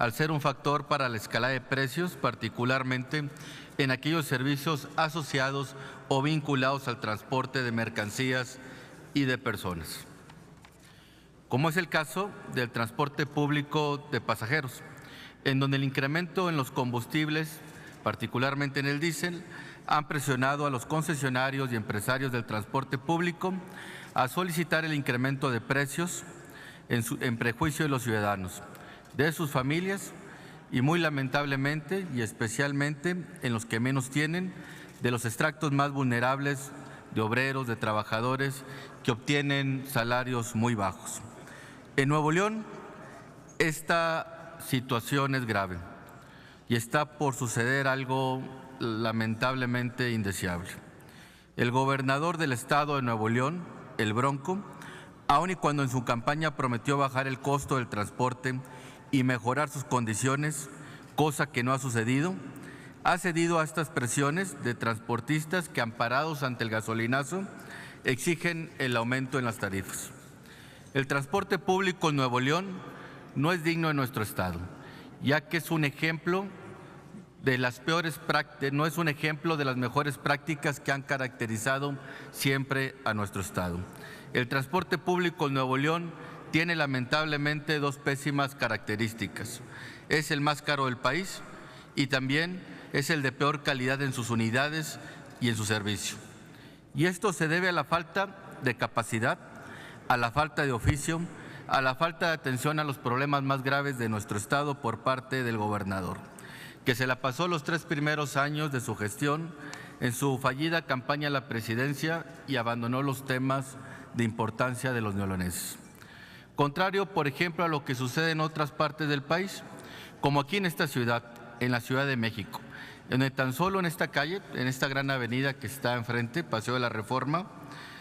al ser un factor para la escalada de precios, particularmente en aquellos servicios asociados o vinculados al transporte de mercancías y de personas, como es el caso del transporte público de pasajeros, en donde el incremento en los combustibles, particularmente en el diésel, han presionado a los concesionarios y empresarios del transporte público a solicitar el incremento de precios en prejuicio de los ciudadanos, de sus familias y muy lamentablemente y especialmente en los que menos tienen, de los estratos más vulnerables, de obreros, de trabajadores que obtienen salarios muy bajos. En Nuevo León, esta situación es grave y está por suceder algo lamentablemente indeseable. El gobernador del estado de Nuevo León, el Bronco, aun y cuando en su campaña prometió bajar el costo del transporte y mejorar sus condiciones, cosa que no ha sucedido, ha cedido a estas presiones de transportistas que, amparados ante el gasolinazo, exigen el aumento en las tarifas. El transporte público en Nuevo León no es digno de nuestro estado, ya que es un ejemplo de las peores prácticas, no es un ejemplo de las mejores prácticas que han caracterizado siempre a nuestro estado. El transporte público en Nuevo León tiene lamentablemente dos pésimas características. Es el más caro del país y también es el de peor calidad en sus unidades y en su servicio. Y esto se debe a la falta de capacidad, a la falta de oficio, a la falta de atención a los problemas más graves de nuestro estado por parte del gobernador, que se la pasó los 3 primeros años de su gestión en su fallida campaña a la presidencia y abandonó los temas de importancia de los neoloneses. Contrario, por ejemplo, a lo que sucede en otras partes del país, como aquí en esta ciudad, en la Ciudad de México, donde tan solo en esta calle, en esta gran avenida que está enfrente, Paseo de la Reforma,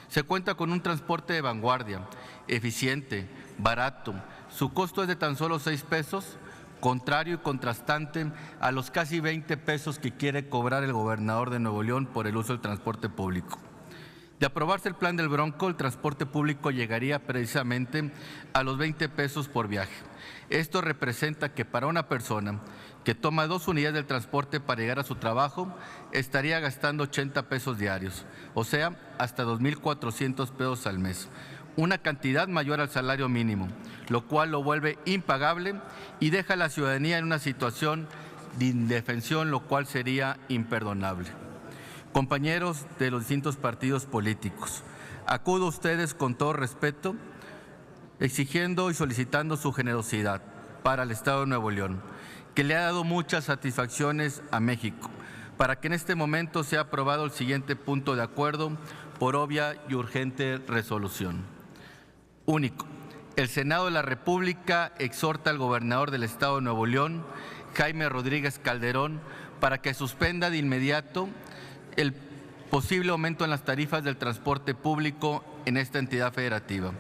se cuenta con un transporte de vanguardia, eficiente, barato. Su costo es de tan solo 6 pesos, contrario y contrastante a los casi 20 pesos que quiere cobrar el gobernador de Nuevo León por el uso del transporte público. De aprobarse el plan del Bronco, el transporte público llegaría precisamente a los 20 pesos por viaje. Esto representa que para una persona que toma 2 unidades del transporte para llegar a su trabajo, estaría gastando 80 pesos diarios, o sea, hasta 2,400 pesos al mes, una cantidad mayor al salario mínimo, lo cual lo vuelve impagable y deja a la ciudadanía en una situación de indefensión, lo cual sería imperdonable. Compañeros de los distintos partidos políticos, acudo a ustedes con todo respeto, exigiendo y solicitando su generosidad para el Estado de Nuevo León, que le ha dado muchas satisfacciones a México, para que en este momento sea aprobado el siguiente punto de acuerdo por obvia y urgente resolución. Único, el Senado de la República exhorta al gobernador del Estado de Nuevo León, Jaime Rodríguez Calderón, para que suspenda de inmediato el posible aumento en las tarifas del transporte público en esta entidad federativa.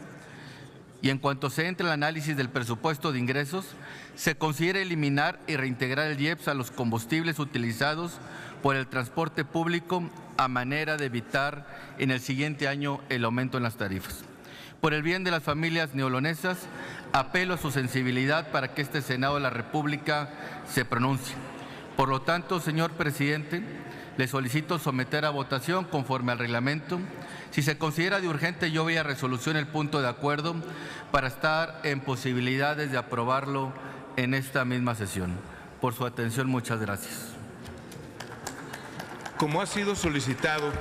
Y en cuanto se entre el análisis del presupuesto de ingresos, se considera eliminar y reintegrar el IEPS a los combustibles utilizados por el transporte público a manera de evitar en el siguiente año el aumento en las tarifas. Por el bien de las familias neolonesas, apelo a su sensibilidad para que este Senado de la República se pronuncie. Por lo tanto, señor presidente, le solicito someter a votación conforme al reglamento. Si se considera de urgente, yo voy a resolución el punto de acuerdo para estar en posibilidades de aprobarlo en esta misma sesión. Por su atención, muchas gracias. Como ha sido solicitado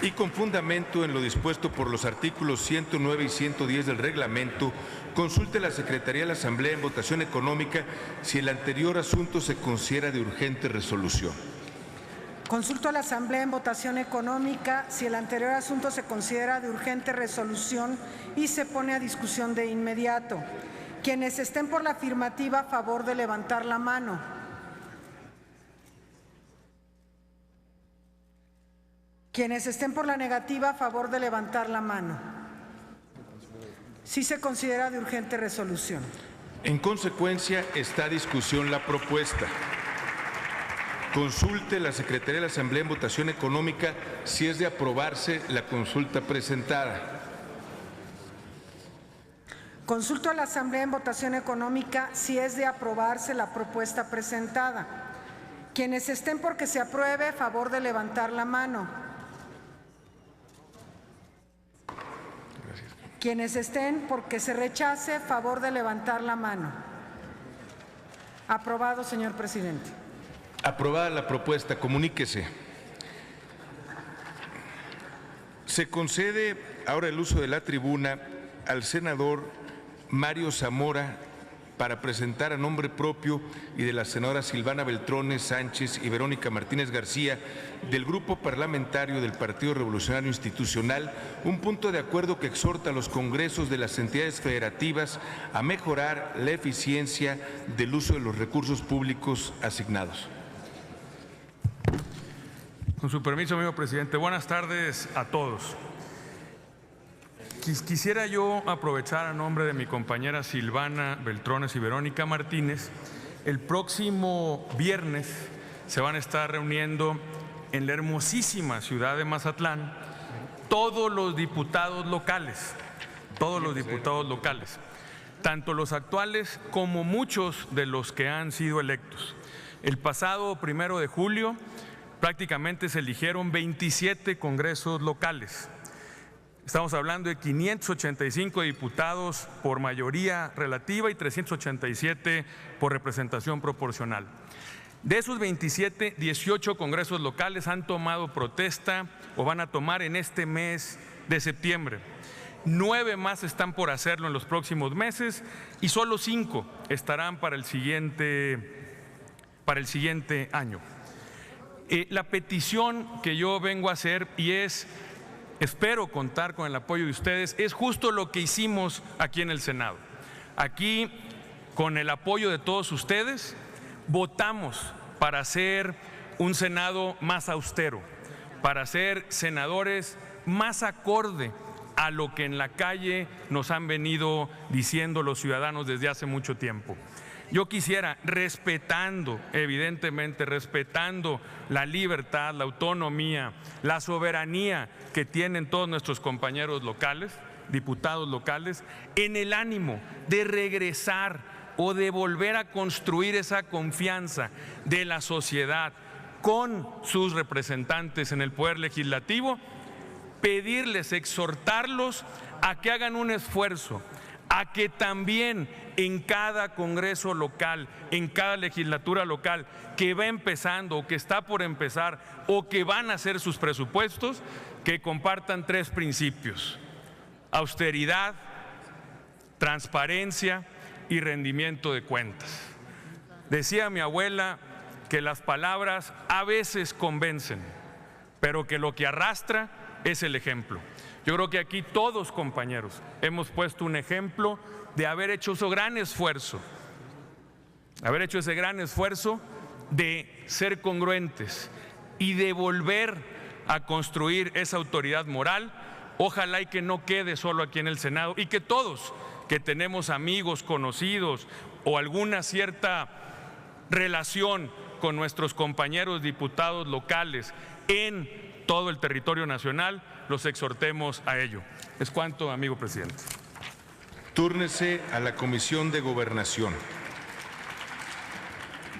y con fundamento en lo dispuesto por los artículos 109 y 110 del reglamento, consulte la Secretaría de la Asamblea en votación económica si el anterior asunto se considera de urgente resolución. Consulto a la Asamblea en votación económica si el anterior asunto se considera de urgente resolución y se pone a discusión de inmediato. Quienes estén por la afirmativa, a favor de levantar la mano. Quienes estén por la negativa, a favor de levantar la mano. Sí se considera de urgente resolución. En consecuencia, está a discusión la propuesta. Consulte la Secretaría de la Asamblea en votación económica si es de aprobarse la consulta presentada. Consulto a la Asamblea en votación económica si es de aprobarse la propuesta presentada. Quienes estén por que se apruebe, favor de levantar la mano. Quienes estén por que se rechace, favor de levantar la mano. Aprobado, señor presidente. Aprobada la propuesta, comuníquese. Se concede ahora el uso de la tribuna al senador Mario Zamora para presentar a nombre propio y de las senadoras Silvana Beltrones Sánchez y Verónica Martínez García del Grupo Parlamentario del Partido Revolucionario Institucional un punto de acuerdo que exhorta a los congresos de las entidades federativas a mejorar la eficiencia del uso de los recursos públicos asignados. Con su permiso, amigo presidente, buenas tardes a todos. Quisiera yo aprovechar a nombre de mi compañera Silvana Beltrones y Verónica Martínez. El próximo viernes se van a estar reuniendo en la hermosísima ciudad de Mazatlán todos los diputados locales, tanto los actuales como muchos de los que han sido electos. El pasado 1 de julio prácticamente se eligieron 27 congresos locales. Estamos hablando de 585 diputados por mayoría relativa y 387 por representación proporcional. De esos 27, 18 congresos locales han tomado protesta o van a tomar en este mes de septiembre. 9 más están por hacerlo en los próximos meses y solo 5 estarán para el siguiente año. La petición que yo vengo a hacer espero contar con el apoyo de ustedes, es justo lo que hicimos aquí en el Senado. Aquí, con el apoyo de todos ustedes, votamos para hacer un Senado más austero, para ser senadores más acorde a lo que en la calle nos han venido diciendo los ciudadanos desde hace mucho tiempo. Yo quisiera, evidentemente respetando la libertad, la autonomía, la soberanía que tienen todos nuestros compañeros locales, diputados locales, en el ánimo de regresar o de volver a construir esa confianza de la sociedad con sus representantes en el Poder Legislativo, pedirles, exhortarlos a que hagan un esfuerzo, a que también en cada congreso local, en cada legislatura local que va empezando o que está por empezar o que van a hacer sus presupuestos, que compartan 3 principios: austeridad, transparencia y rendimiento de cuentas. Decía mi abuela que las palabras a veces convencen, pero que lo que arrastra es el ejemplo. Yo creo que aquí todos, compañeros, hemos puesto un ejemplo de haber hecho ese gran esfuerzo, de ser congruentes y de volver a construir esa autoridad moral. Ojalá y que no quede solo aquí en el Senado y que todos que tenemos amigos, conocidos o alguna cierta relación con nuestros compañeros diputados locales en todo el territorio nacional, los exhortemos a ello. Es cuanto, amigo presidente. Túrnese a la Comisión de Gobernación.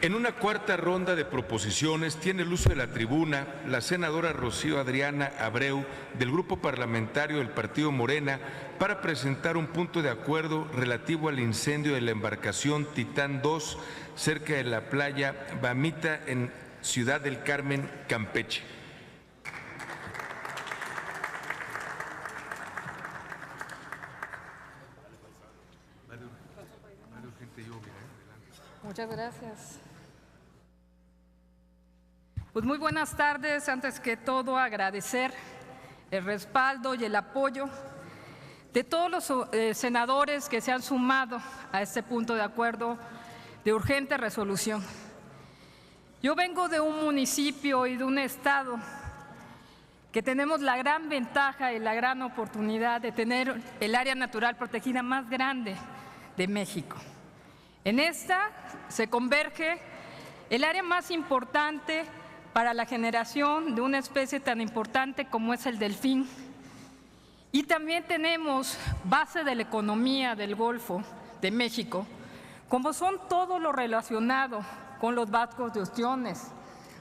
En una cuarta ronda de proposiciones tiene el uso de la tribuna la senadora Rocío Adriana Abreu del Grupo Parlamentario del Partido Morena para presentar un punto de acuerdo relativo al incendio de la embarcación Titán 2 cerca de la playa Bamita en Ciudad del Carmen, Campeche. Muchas gracias. Pues muy buenas tardes. Antes que todo, agradecer el respaldo y el apoyo de todos los senadores que se han sumado a este punto de acuerdo de urgente resolución. Yo vengo de un municipio y de un estado que tenemos la gran ventaja y la gran oportunidad de tener el área natural protegida más grande de México. En esta se converge el área más importante para la generación de una especie tan importante como es el delfín Y también tenemos base de la economía del Golfo de México, como son todo lo relacionado con los barcos de ostiones,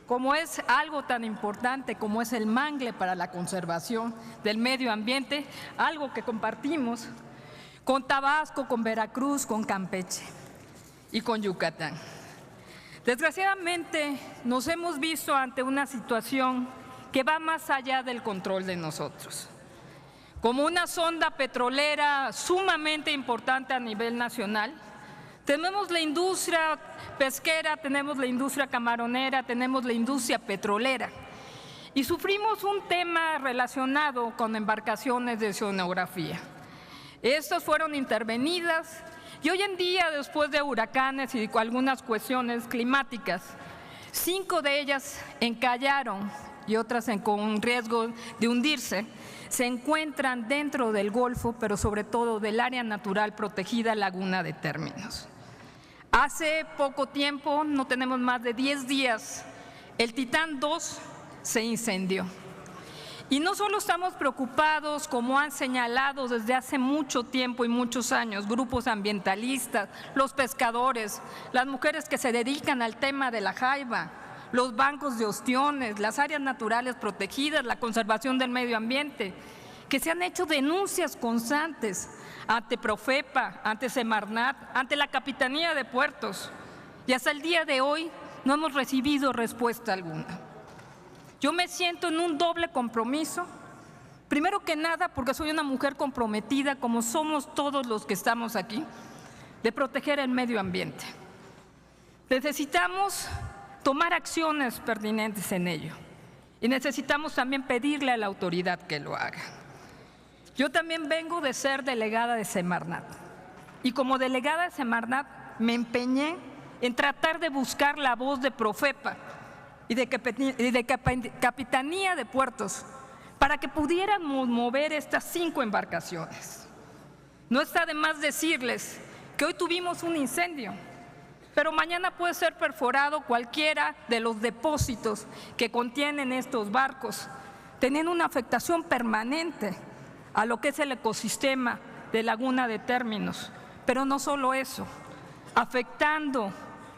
como es algo tan importante como es el mangle para la conservación del medio ambiente, algo que compartimos con Tabasco, con Veracruz, con Campeche y con Yucatán. Desgraciadamente nos hemos visto ante una situación que va más allá del control de nosotros. Como una sonda petrolera sumamente importante a nivel nacional, tenemos la industria pesquera, tenemos la industria camaronera, tenemos la industria petrolera y sufrimos un tema relacionado con embarcaciones de oceanografía. Estas fueron intervenidas y hoy en día, después de huracanes y algunas cuestiones climáticas, 5 de ellas encallaron y otras con riesgo de hundirse, se encuentran dentro del Golfo, pero sobre todo del área natural protegida Laguna de Términos. Hace poco tiempo, no tenemos más de 10 días, el Titán 2 se incendió. Y no solo estamos preocupados, como han señalado desde hace mucho tiempo y muchos años, grupos ambientalistas, los pescadores, las mujeres que se dedican al tema de la jaiba, los bancos de ostiones, las áreas naturales protegidas, la conservación del medio ambiente, que se han hecho denuncias constantes ante Profepa, ante Semarnat, ante la Capitanía de Puertos. Y hasta el día de hoy no hemos recibido respuesta alguna. Yo me siento en un doble compromiso. Primero que nada, porque soy una mujer comprometida, como somos todos los que estamos aquí, de proteger el medio ambiente. Necesitamos tomar acciones pertinentes en ello. Y necesitamos también pedirle a la autoridad que lo haga. Yo también vengo de ser delegada de Semarnat. Y como delegada de Semarnat me empeñé en tratar de buscar la voz de Profepa y de Capitanía de Puertos para que pudiéramos mover estas 5 embarcaciones. No está de más decirles que hoy tuvimos un incendio, pero mañana puede ser perforado cualquiera de los depósitos que contienen estos barcos, teniendo una afectación permanente a lo que es el ecosistema de Laguna de Términos. Pero no solo eso, afectando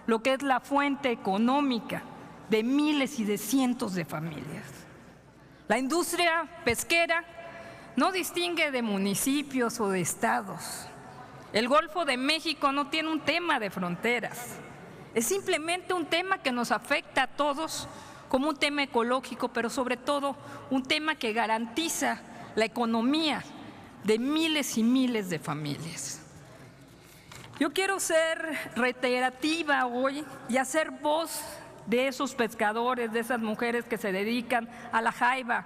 lo que es la fuente económica de miles y de cientos de familias. La industria pesquera no distingue de municipios o de estados. El Golfo de México no tiene un tema de fronteras. Es simplemente un tema que nos afecta a todos como un tema ecológico, pero sobre todo un tema que garantiza la economía de miles y miles de familias. Yo quiero ser reiterativa hoy y hacer voz de esos pescadores, de esas mujeres que se dedican a la jaiba,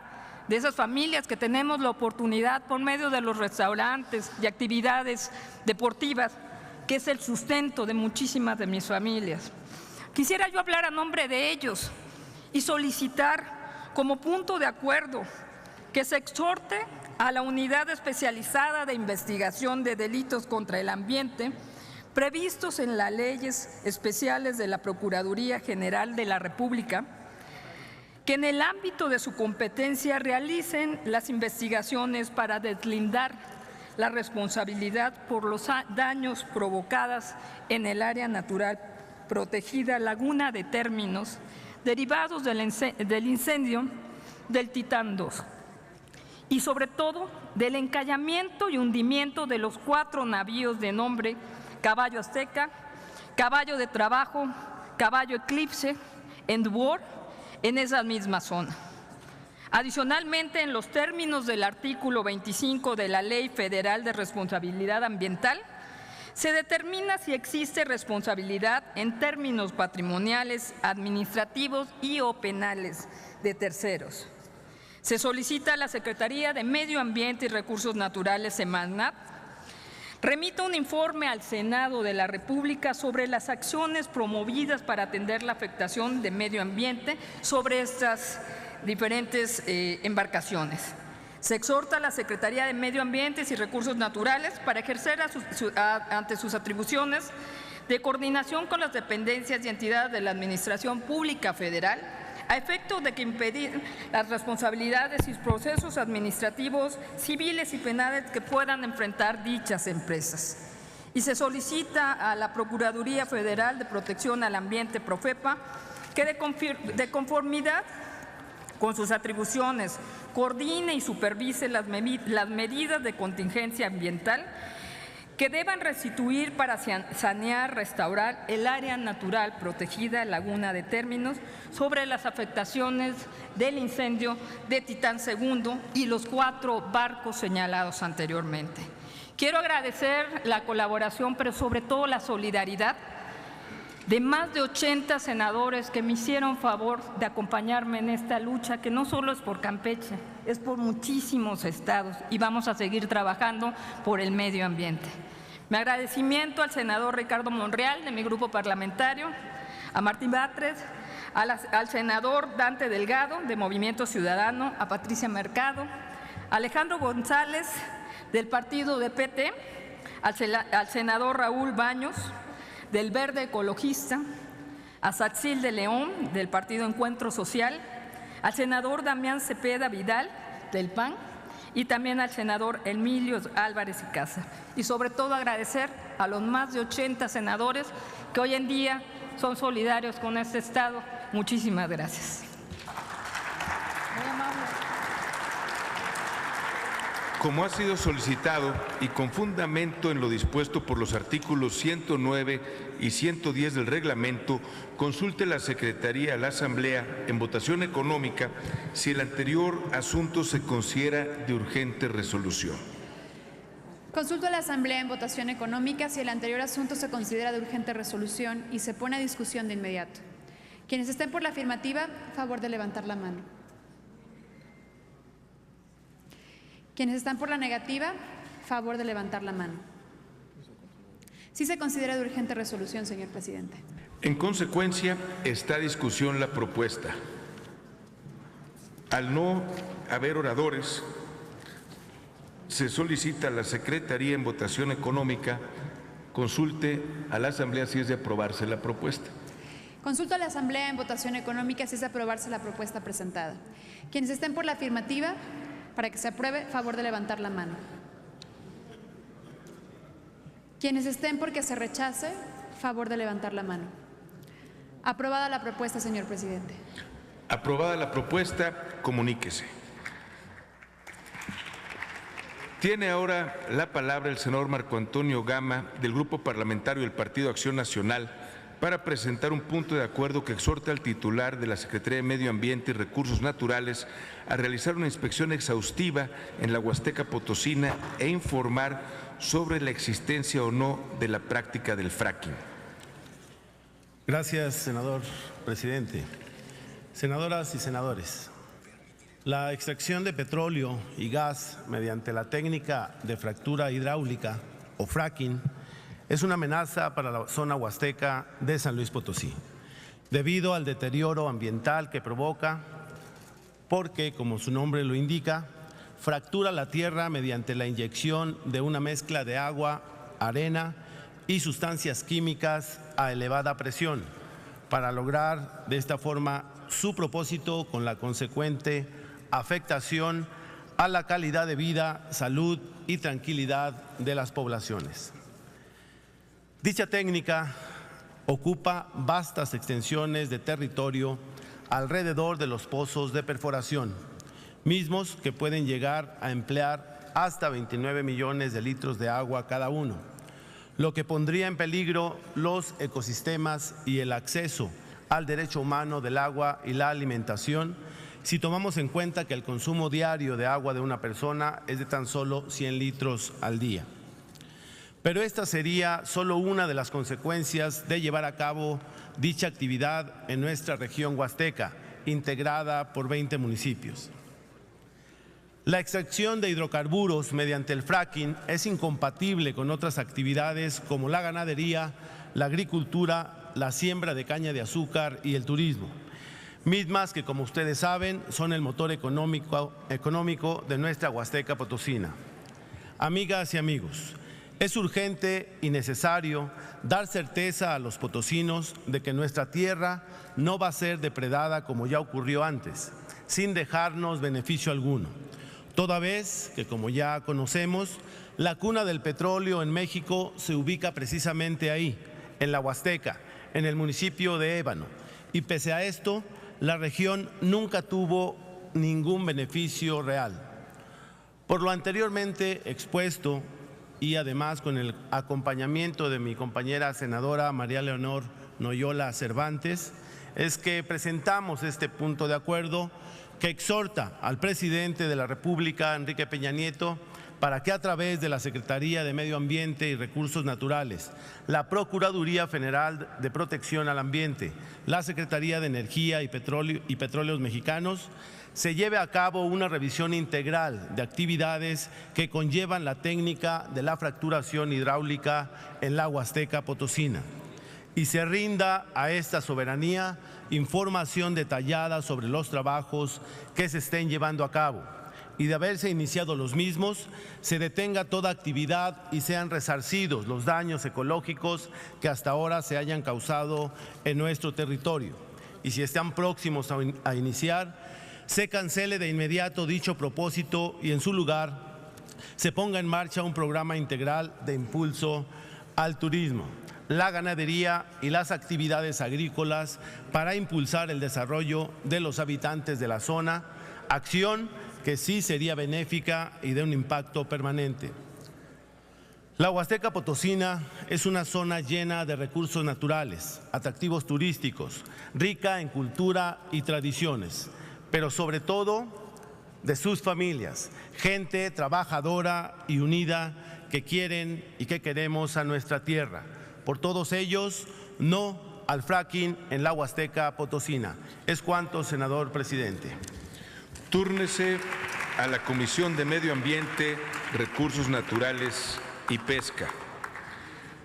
de esas familias que tenemos la oportunidad por medio de los restaurantes y actividades deportivas, que es el sustento de muchísimas de mis familias. Quisiera yo hablar a nombre de ellos y solicitar como punto de acuerdo que se exhorte a la Unidad Especializada de Investigación de Delitos contra el Ambiente, previstos en las leyes especiales de la Procuraduría General de la República, que en el ámbito de su competencia realicen las investigaciones para deslindar la responsabilidad por los daños provocados en el área natural protegida Laguna de Términos derivados del incendio del Titán 2 y sobre todo del encallamiento y hundimiento de los 4 navíos de nombre Caballo Azteca, Caballo de Trabajo, Caballo Eclipse, Endeavour, en esa misma zona. Adicionalmente, en los términos del artículo 25 de la Ley Federal de Responsabilidad Ambiental, se determina si existe responsabilidad en términos patrimoniales, administrativos y o penales de terceros. Se solicita a la Secretaría de Medio Ambiente y Recursos Naturales, Semarnat, remita un informe al Senado de la República sobre las acciones promovidas para atender la afectación de medio ambiente sobre estas diferentes embarcaciones. Se exhorta a la Secretaría de Medio Ambiente y Recursos Naturales para ejercer ante sus atribuciones de coordinación con las dependencias y entidades de la Administración Pública Federal a efecto de que impedir las responsabilidades y procesos administrativos, civiles y penales que puedan enfrentar dichas empresas. Y se solicita a la Procuraduría Federal de Protección al Ambiente, Profepa, que de conformidad con sus atribuciones coordine y supervise las medidas de contingencia ambiental que deban restituir para sanear, restaurar el área natural protegida Laguna de Términos sobre las afectaciones del incendio de Titán II y los 4 barcos señalados anteriormente. Quiero agradecer la colaboración, pero sobre todo la solidaridad de más de 80 senadores que me hicieron favor de acompañarme en esta lucha, que no solo es por Campeche, es por muchísimos estados, y vamos a seguir trabajando por el medio ambiente. Mi agradecimiento al senador Ricardo Monreal, de mi grupo parlamentario, a Martín Batres, al senador Dante Delgado, de Movimiento Ciudadano, a Patricia Mercado, a Alejandro González, del partido de PT, al senador Raúl Baños, del Verde Ecologista, a Satzil de León, del Partido Encuentro Social, al senador Damián Cepeda Vidal, del PAN, y también al senador Emilio Álvarez y Casa. Y sobre todo agradecer a los más de 80 senadores que hoy en día son solidarios con este Estado. Muchísimas gracias. Como ha sido solicitado y con fundamento en lo dispuesto por los artículos 109 y 110 del reglamento, consulte la Secretaría a la Asamblea en votación económica si el anterior asunto se considera de urgente resolución. Consulto a la Asamblea en votación económica si el anterior asunto se considera de urgente resolución y se pone a discusión de inmediato. Quienes estén por la afirmativa, favor de levantar la mano. Quienes están por la negativa, favor de levantar la mano. Sí se considera de urgente resolución, señor presidente. En consecuencia, está a discusión la propuesta. Al no haber oradores, se solicita a la Secretaría en votación económica consulte a la Asamblea si es de aprobarse la propuesta. Consulto a la Asamblea en votación económica si es de aprobarse la propuesta presentada. Quienes estén por la afirmativa, para que se apruebe, favor de levantar la mano. Quienes estén por que se rechace, favor de levantar la mano. Aprobada la propuesta, señor presidente. Aprobada la propuesta, comuníquese. Tiene ahora la palabra el senador Marco Antonio Gama, del Grupo Parlamentario del Partido Acción Nacional, para presentar un punto de acuerdo que exhorta al titular de la Secretaría de Medio Ambiente y Recursos Naturales a realizar una inspección exhaustiva en la Huasteca Potosina e informar sobre la existencia o no de la práctica del fracking. Gracias, senador presidente. Senadoras y senadores, la extracción de petróleo y gas mediante la técnica de fractura hidráulica o fracking es una amenaza para la zona huasteca de San Luis Potosí, debido al deterioro ambiental que provoca, porque, como su nombre lo indica, fractura la tierra mediante la inyección de una mezcla de agua, arena y sustancias químicas a elevada presión, para lograr de esta forma su propósito con la consecuente afectación a la calidad de vida, salud y tranquilidad de las poblaciones. Dicha técnica ocupa vastas extensiones de territorio alrededor de los pozos de perforación, mismos que pueden llegar a emplear hasta 29 millones de litros de agua cada uno, lo que pondría en peligro los ecosistemas y el acceso al derecho humano del agua y la alimentación, si tomamos en cuenta que el consumo diario de agua de una persona es de tan solo 100 litros al día. Pero esta sería solo una de las consecuencias de llevar a cabo dicha actividad en nuestra región huasteca, integrada por 20 municipios. La extracción de hidrocarburos mediante el fracking es incompatible con otras actividades como la ganadería, la agricultura, la siembra de caña de azúcar y el turismo, mismas que, como ustedes saben, son el motor económico de nuestra Huasteca Potosina. Amigas y amigos, Es urgente y necesario dar certeza a los potosinos de que nuestra tierra no va a ser depredada como ya ocurrió antes, sin dejarnos beneficio alguno. Toda vez que, como ya conocemos, la cuna del petróleo en México se ubica precisamente ahí, en la Huasteca, en el municipio de Ébano. Y pese a esto, la región nunca tuvo ningún beneficio real. Por lo anteriormente expuesto, y además con el acompañamiento de mi compañera senadora María Leonor Noyola Cervantes, es que presentamos este punto de acuerdo que exhorta al presidente de la República, Enrique Peña Nieto, para que a través de la Secretaría de Medio Ambiente y Recursos Naturales, la Procuraduría Federal de Protección al Ambiente, la Secretaría de Energía y Petróleos Mexicanos, se lleve a cabo una revisión integral de actividades que conllevan la técnica de la fracturación hidráulica en la Huasteca Potosina y se rinda a esta soberanía información detallada sobre los trabajos que se estén llevando a cabo y de haberse iniciado los mismos, se detenga toda actividad y sean resarcidos los daños ecológicos que hasta ahora se hayan causado en nuestro territorio. Y si están próximos a iniciar, se cancele de inmediato dicho propósito y en su lugar se ponga en marcha un programa integral de impulso al turismo, la ganadería y las actividades agrícolas para impulsar el desarrollo de los habitantes de la zona, acción que sí sería benéfica y de un impacto permanente. La Huasteca Potosina es una zona llena de recursos naturales, atractivos turísticos, rica en cultura y tradiciones, pero sobre todo de sus familias, gente trabajadora y unida que quieren y que queremos a nuestra tierra. Por todos ellos, no al fracking en la Huasteca Potosina. Es cuanto, senador presidente. Túrnese a la Comisión de Medio Ambiente, Recursos Naturales y Pesca.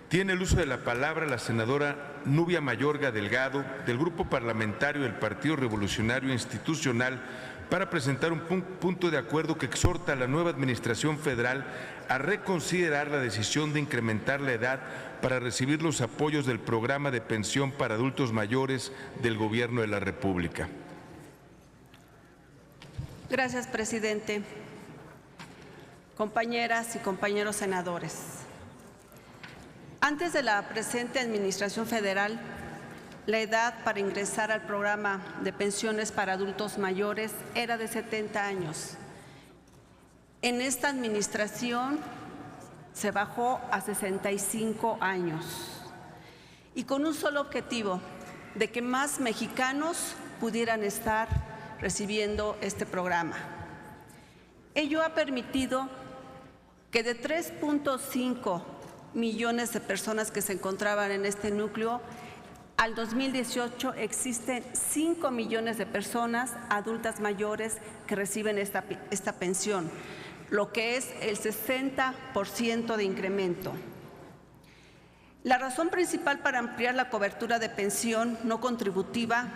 Tiene el uso de la palabra la senadora Nubia Mayorga Delgado, del Grupo Parlamentario del Partido Revolucionario Institucional, para presentar un punto de acuerdo que exhorta a la nueva Administración Federal a reconsiderar la decisión de incrementar la edad para recibir los apoyos del Programa de Pensión para Adultos Mayores del Gobierno de la República. Gracias, presidente. Compañeras y compañeros senadores. Antes de la presente Administración Federal, la edad para ingresar al programa de pensiones para adultos mayores era de 70 años. En esta administración se bajó a 65 años y con un solo objetivo, de que más mexicanos pudieran estar recibiendo este programa. Ello ha permitido que de 3.5 millones de personas que se encontraban en este núcleo, al 2018 existen 5 millones de personas adultas mayores que reciben esta pensión, lo que es el 60% de incremento. La razón principal para ampliar la cobertura de pensión no contributiva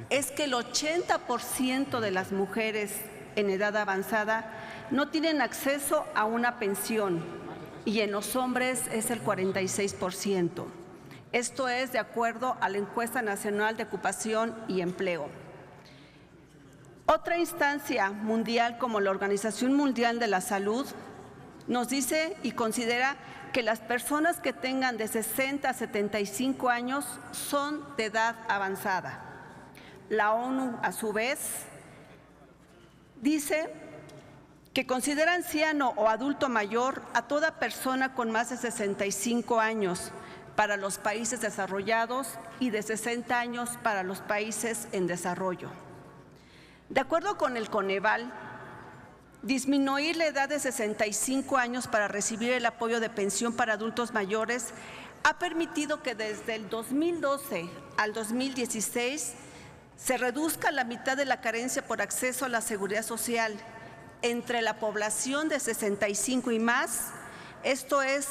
es que el 80% de las mujeres en edad avanzada no tienen acceso a una pensión y en los hombres es el 46%. Esto es de acuerdo a la Encuesta Nacional de Ocupación y Empleo. Otra instancia mundial como la Organización Mundial de la Salud nos dice y considera que las personas que tengan de 60 a 75 años son de edad avanzada. La ONU, a su vez, dice que considera anciano o adulto mayor a toda persona con más de 65 años para los países desarrollados y de 60 años para los países en desarrollo. De acuerdo con el Coneval, disminuir la edad de 65 años para recibir el apoyo de pensión para adultos mayores ha permitido que desde el 2012 al 2016 se reduzca la mitad de la carencia por acceso a la seguridad social entre la población de 65 y más, esto es,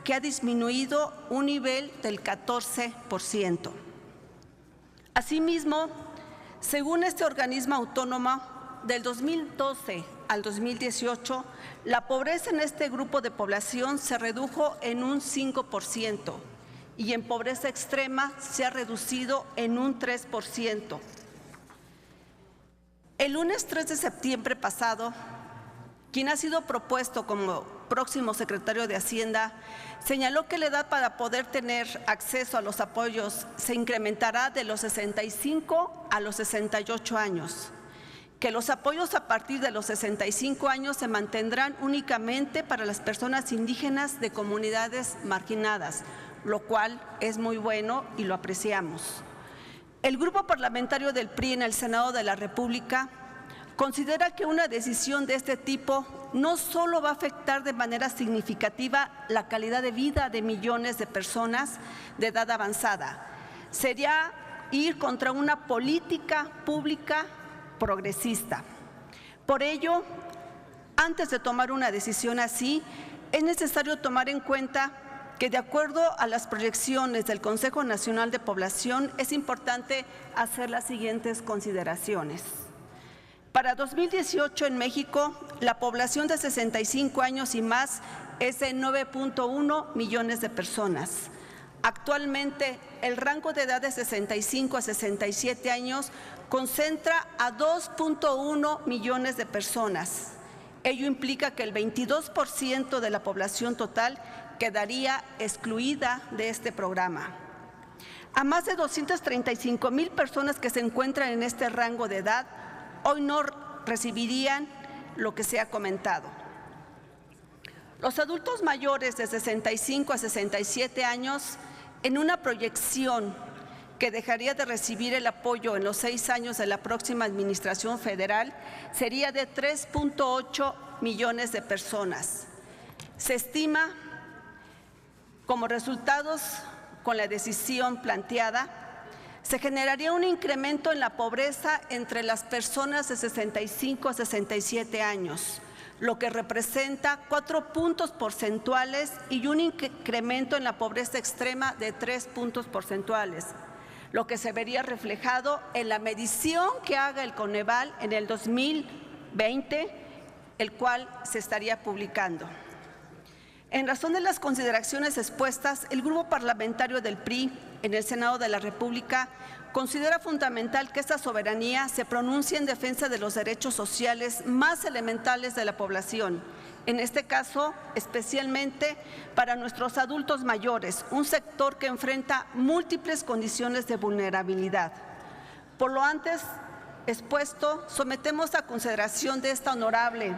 que ha disminuido un nivel del 14%. Asimismo, según este organismo autónomo, del 2012 al 2018, la pobreza en este grupo de población se redujo en un 5% y en pobreza extrema se ha reducido en un 3%. El lunes 3 de septiembre pasado, quien ha sido propuesto como próximo secretario de Hacienda, señaló que la edad para poder tener acceso a los apoyos se incrementará de los 65 a los 68 años, que los apoyos a partir de los 65 años se mantendrán únicamente para las personas indígenas de comunidades marginadas, lo cual es muy bueno y lo apreciamos. El grupo parlamentario del PRI en el Senado de la República considera que una decisión de este tipo no solo va a afectar de manera significativa la calidad de vida de millones de personas de edad avanzada, sería ir contra una política pública progresista. Por ello, antes de tomar una decisión así, es necesario tomar en cuenta que de acuerdo a las proyecciones del Consejo Nacional de Población es importante hacer las siguientes consideraciones. Para 2018 en México, la población de 65 años y más es de 9.1 millones de personas. Actualmente, el rango de edad de 65 a 67 años concentra a 2.1 millones de personas. Ello implica que el 22% de la población total quedaría excluida de este programa. A más de 235,000 personas que se encuentran en este rango de edad hoy no recibirían lo que se ha comentado. Los adultos mayores de 65 a 67 años, en una proyección que dejaría de recibir el apoyo en los 6 años de la próxima administración federal, sería de 3.8 millones de personas. Se estima, como resultados con la decisión planteada, se generaría un incremento en la pobreza entre las personas de 65 a 67 años, lo que representa 4 puntos porcentuales y un incremento en la pobreza extrema de 3 puntos porcentuales, lo que se vería reflejado en la medición que haga el Coneval en el 2020, el cual se estaría publicando. En razón de las consideraciones expuestas, el grupo parlamentario del PRI en el Senado de la República considera fundamental que esta soberanía se pronuncie en defensa de los derechos sociales más elementales de la población, en este caso especialmente para nuestros adultos mayores, un sector que enfrenta múltiples condiciones de vulnerabilidad. Por lo antes expuesto, sometemos a consideración de esta honorable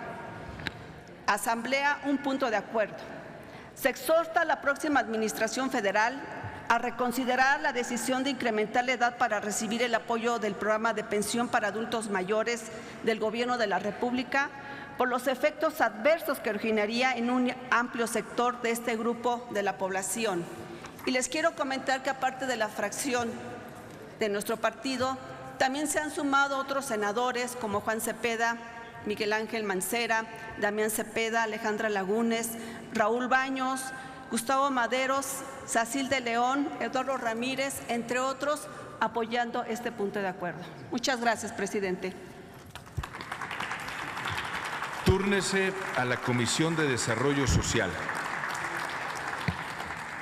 Asamblea un punto de acuerdo. Se exhorta a la próxima Administración Federal a reconsiderar la decisión de incrementar la edad para recibir el apoyo del programa de pensión para adultos mayores del Gobierno de la República por los efectos adversos que originaría en un amplio sector de este grupo de la población. Y les quiero comentar que aparte de la fracción de nuestro partido, también se han sumado otros senadores como Juan Cepeda, Miguel Ángel Mancera, Damián Cepeda, Alejandra Lagunes, Raúl Baños, Gustavo Maderos, Sacil de León, Eduardo Ramírez, entre otros, apoyando este punto de acuerdo. Muchas gracias, presidente. Túrnese a la Comisión de Desarrollo Social.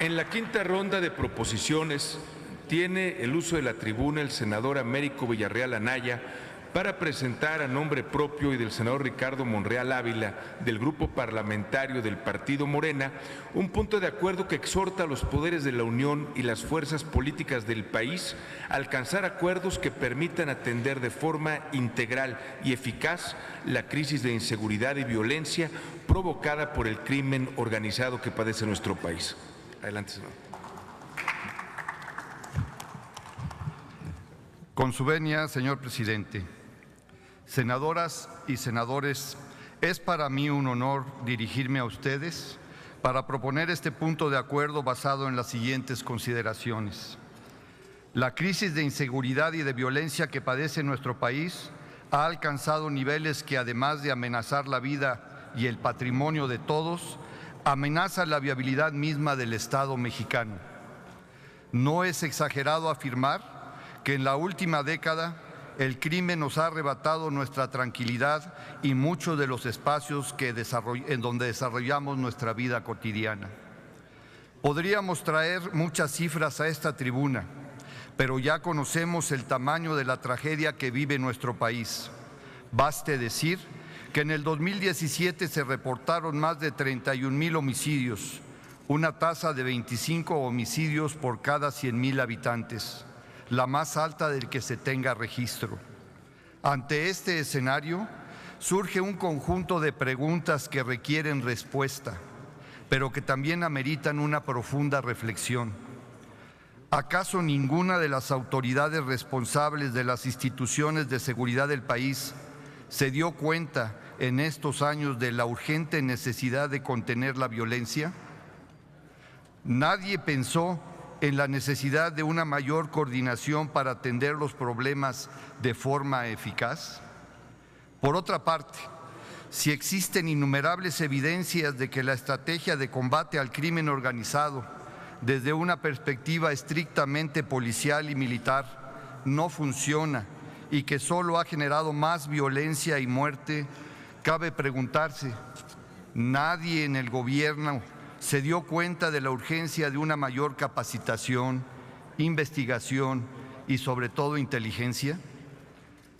En la quinta ronda de proposiciones tiene el uso de la tribuna el senador Américo Villarreal Anaya para presentar a nombre propio y del senador Ricardo Monreal Ávila del Grupo Parlamentario del Partido Morena un punto de acuerdo que exhorta a los poderes de la Unión y las fuerzas políticas del país a alcanzar acuerdos que permitan atender de forma integral y eficaz la crisis de inseguridad y violencia provocada por el crimen organizado que padece nuestro país. Adelante, senador. Con su venia, señor presidente. Senadoras y senadores, es para mí un honor dirigirme a ustedes para proponer este punto de acuerdo basado en las siguientes consideraciones. La crisis de inseguridad y de violencia que padece nuestro país ha alcanzado niveles que, además de amenazar la vida y el patrimonio de todos, amenaza la viabilidad misma del Estado mexicano. No es exagerado afirmar que en la última década el crimen nos ha arrebatado nuestra tranquilidad y muchos de los espacios en donde desarrollamos nuestra vida cotidiana. Podríamos traer muchas cifras a esta tribuna, pero ya conocemos el tamaño de la tragedia que vive nuestro país. Baste decir que en el 2017 se reportaron más de 31,000 homicidios, una tasa de 25 homicidios por cada 100,000 habitantes, la más alta del que se tenga registro. Ante este escenario, surge un conjunto de preguntas que requieren respuesta, pero que también ameritan una profunda reflexión. ¿Acaso ninguna de las autoridades responsables de las instituciones de seguridad del país se dio cuenta en estos años de la urgente necesidad de contener la violencia? ¿Nadie pensó en la necesidad de una mayor coordinación para atender los problemas de forma eficaz? Por otra parte, si existen innumerables evidencias de que la estrategia de combate al crimen organizado, desde una perspectiva estrictamente policial y militar, no funciona y que solo ha generado más violencia y muerte, cabe preguntarse, ¿nadie en el gobierno se dio cuenta de la urgencia de una mayor capacitación, investigación y sobre todo inteligencia?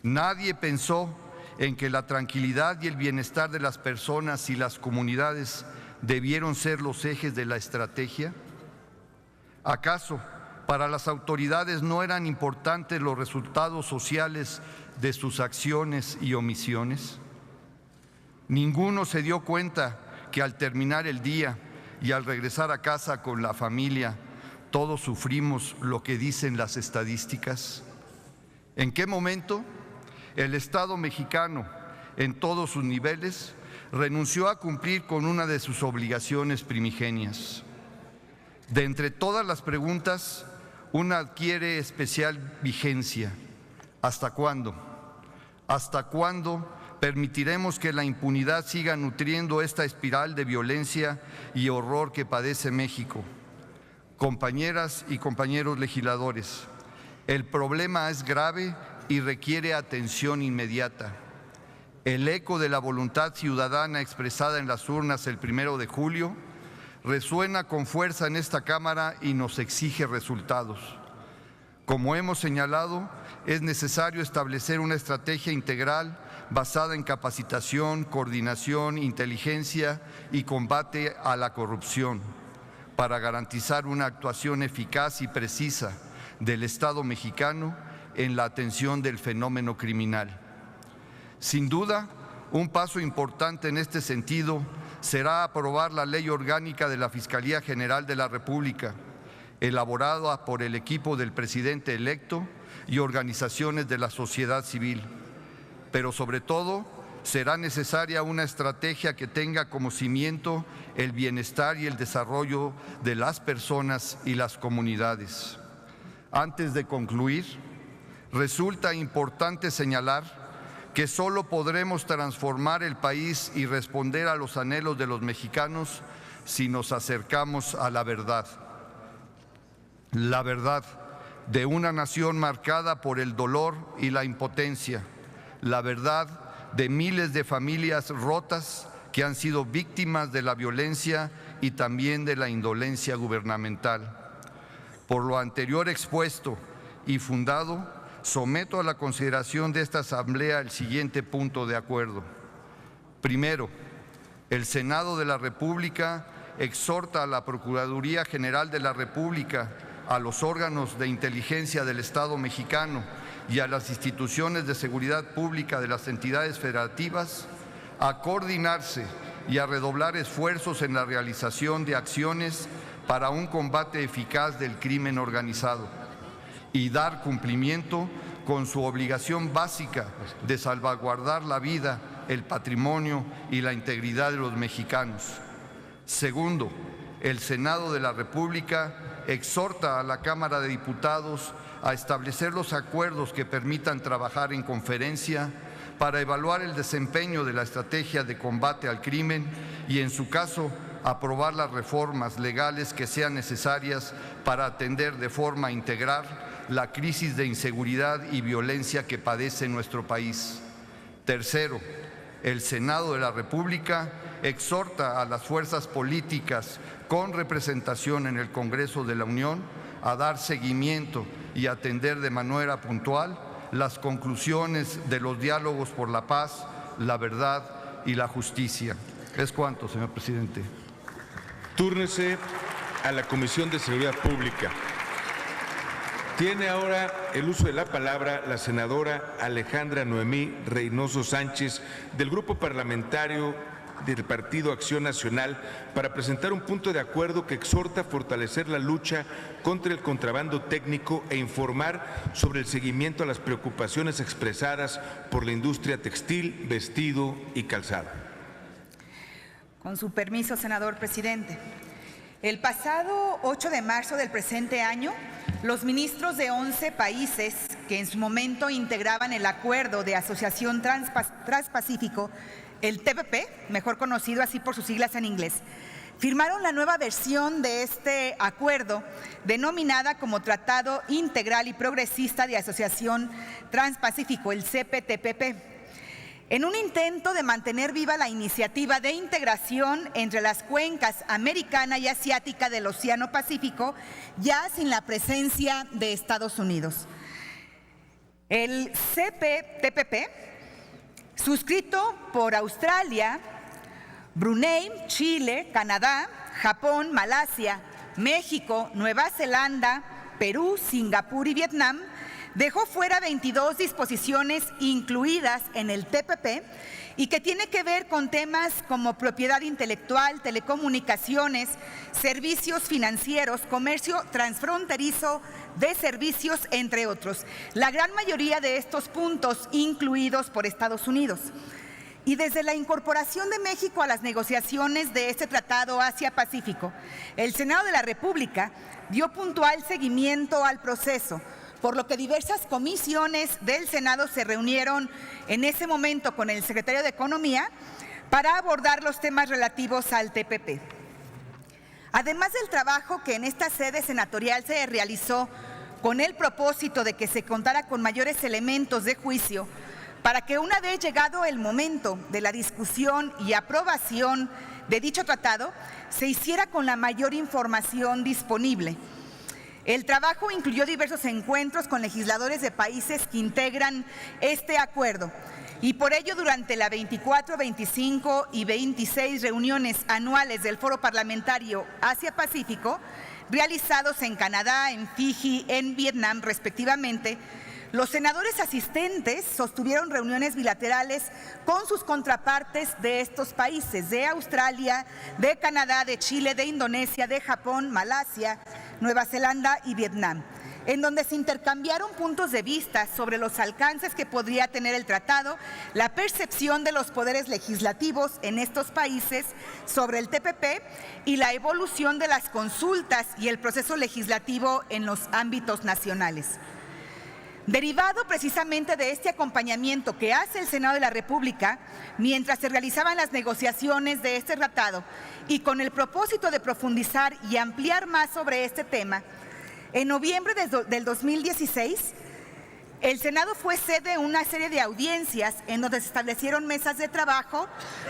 ¿Nadie pensó en que la tranquilidad y el bienestar de las personas y las comunidades debieron ser los ejes de la estrategia? ¿Acaso para las autoridades no eran importantes los resultados sociales de sus acciones y omisiones? Ninguno se dio cuenta que al terminar el día y al regresar a casa con la familia, todos sufrimos lo que dicen las estadísticas. ¿En qué momento el Estado mexicano, en todos sus niveles, renunció a cumplir con una de sus obligaciones primigenias? De entre todas las preguntas, una adquiere especial vigencia. ¿Hasta cuándo? ¿Hasta cuándo permitiremos que la impunidad siga nutriendo esta espiral de violencia y horror que padece México? Compañeras y compañeros legisladores, el problema es grave y requiere atención inmediata. El eco de la voluntad ciudadana expresada en las urnas el 1 de julio resuena con fuerza en esta Cámara y nos exige resultados. Como hemos señalado, es necesario establecer una estrategia integral basada en capacitación, coordinación, inteligencia y combate a la corrupción, para garantizar una actuación eficaz y precisa del Estado mexicano en la atención del fenómeno criminal. Sin duda, un paso importante en este sentido será aprobar la Ley Orgánica de la Fiscalía General de la República, elaborada por el equipo del presidente electo y organizaciones de la sociedad civil. Pero sobre todo, será necesaria una estrategia que tenga como cimiento el bienestar y el desarrollo de las personas y las comunidades. Antes de concluir, resulta importante señalar que solo podremos transformar el país y responder a los anhelos de los mexicanos si nos acercamos a la verdad de una nación marcada por el dolor y la impotencia, la verdad de miles de familias rotas que han sido víctimas de la violencia y también de la indolencia gubernamental. Por lo anterior expuesto y fundado, someto a la consideración de esta Asamblea el siguiente punto de acuerdo. Primero, el Senado de la República exhorta a la Procuraduría General de la República, a los órganos de inteligencia del Estado mexicano y a las instituciones de seguridad pública de las entidades federativas a coordinarse y a redoblar esfuerzos en la realización de acciones para un combate eficaz del crimen organizado y dar cumplimiento con su obligación básica de salvaguardar la vida, el patrimonio y la integridad de los mexicanos. Segundo, el Senado de la República exhorta a la Cámara de Diputados a establecer los acuerdos que permitan trabajar en conferencia para evaluar el desempeño de la estrategia de combate al crimen y, en su caso, aprobar las reformas legales que sean necesarias para atender de forma integral la crisis de inseguridad y violencia que padece nuestro país. Tercero, el Senado de la República exhorta a las fuerzas políticas con representación en el Congreso de la Unión a dar seguimiento y atender de manera puntual las conclusiones de los diálogos por la paz, la verdad y la justicia. Es cuanto, señor presidente. Túrnese a la Comisión de Seguridad Pública. Tiene ahora el uso de la palabra la senadora Alejandra Noemí Reynoso Sánchez, del Grupo Parlamentario del Partido Acción Nacional, para presentar un punto de acuerdo que exhorta a fortalecer la lucha contra el contrabando técnico e informar sobre el seguimiento a las preocupaciones expresadas por la industria textil, vestido y calzado. Con su permiso, senador presidente. El pasado 8 de marzo del presente año, los ministros de 11 países que en su momento integraban el Acuerdo de Asociación Transpacífico, el TPP, mejor conocido así por sus siglas en inglés, firmaron la nueva versión de este acuerdo, denominada como Tratado Integral y Progresista de Asociación Transpacífico, el CPTPP. En un intento de mantener viva la iniciativa de integración entre las cuencas americana y asiática del Océano Pacífico, ya sin la presencia de Estados Unidos. El CPTPP, suscrito por Australia, Brunei, Chile, Canadá, Japón, Malasia, México, Nueva Zelanda, Perú, Singapur y Vietnam, dejó fuera 22 disposiciones incluidas en el TPP y que tiene que ver con temas como propiedad intelectual, telecomunicaciones, servicios financieros, comercio transfronterizo de servicios, entre otros. La gran mayoría de estos puntos incluidos por Estados Unidos. Y desde la incorporación de México a las negociaciones de este Tratado Asia-Pacífico, el Senado de la República dio puntual seguimiento al proceso, por lo que diversas comisiones del Senado se reunieron en ese momento con el secretario de Economía para abordar los temas relativos al TPP. Además del trabajo que en esta sede senatorial se realizó con el propósito de que se contara con mayores elementos de juicio para que, una vez llegado el momento de la discusión y aprobación de dicho tratado, se hiciera con la mayor información disponible. El trabajo incluyó diversos encuentros con legisladores de países que integran este acuerdo, y por ello durante la 24, 25 y 26 reuniones anuales del Foro Parlamentario Asia-Pacífico, realizados en Canadá, en Fiji, en Vietnam respectivamente, los senadores asistentes sostuvieron reuniones bilaterales con sus contrapartes de estos países, de Australia, de Canadá, de Chile, de Indonesia, de Japón, Malasia, Nueva Zelanda y Vietnam, en donde se intercambiaron puntos de vista sobre los alcances que podría tener el tratado, la percepción de los poderes legislativos en estos países sobre el TPP y la evolución de las consultas y el proceso legislativo en los ámbitos nacionales. Derivado precisamente de este acompañamiento que hace el Senado de la República mientras se realizaban las negociaciones de este tratado y con el propósito de profundizar y ampliar más sobre este tema, en noviembre del 2016, el Senado fue sede de una serie de audiencias en donde se establecieron mesas de trabajo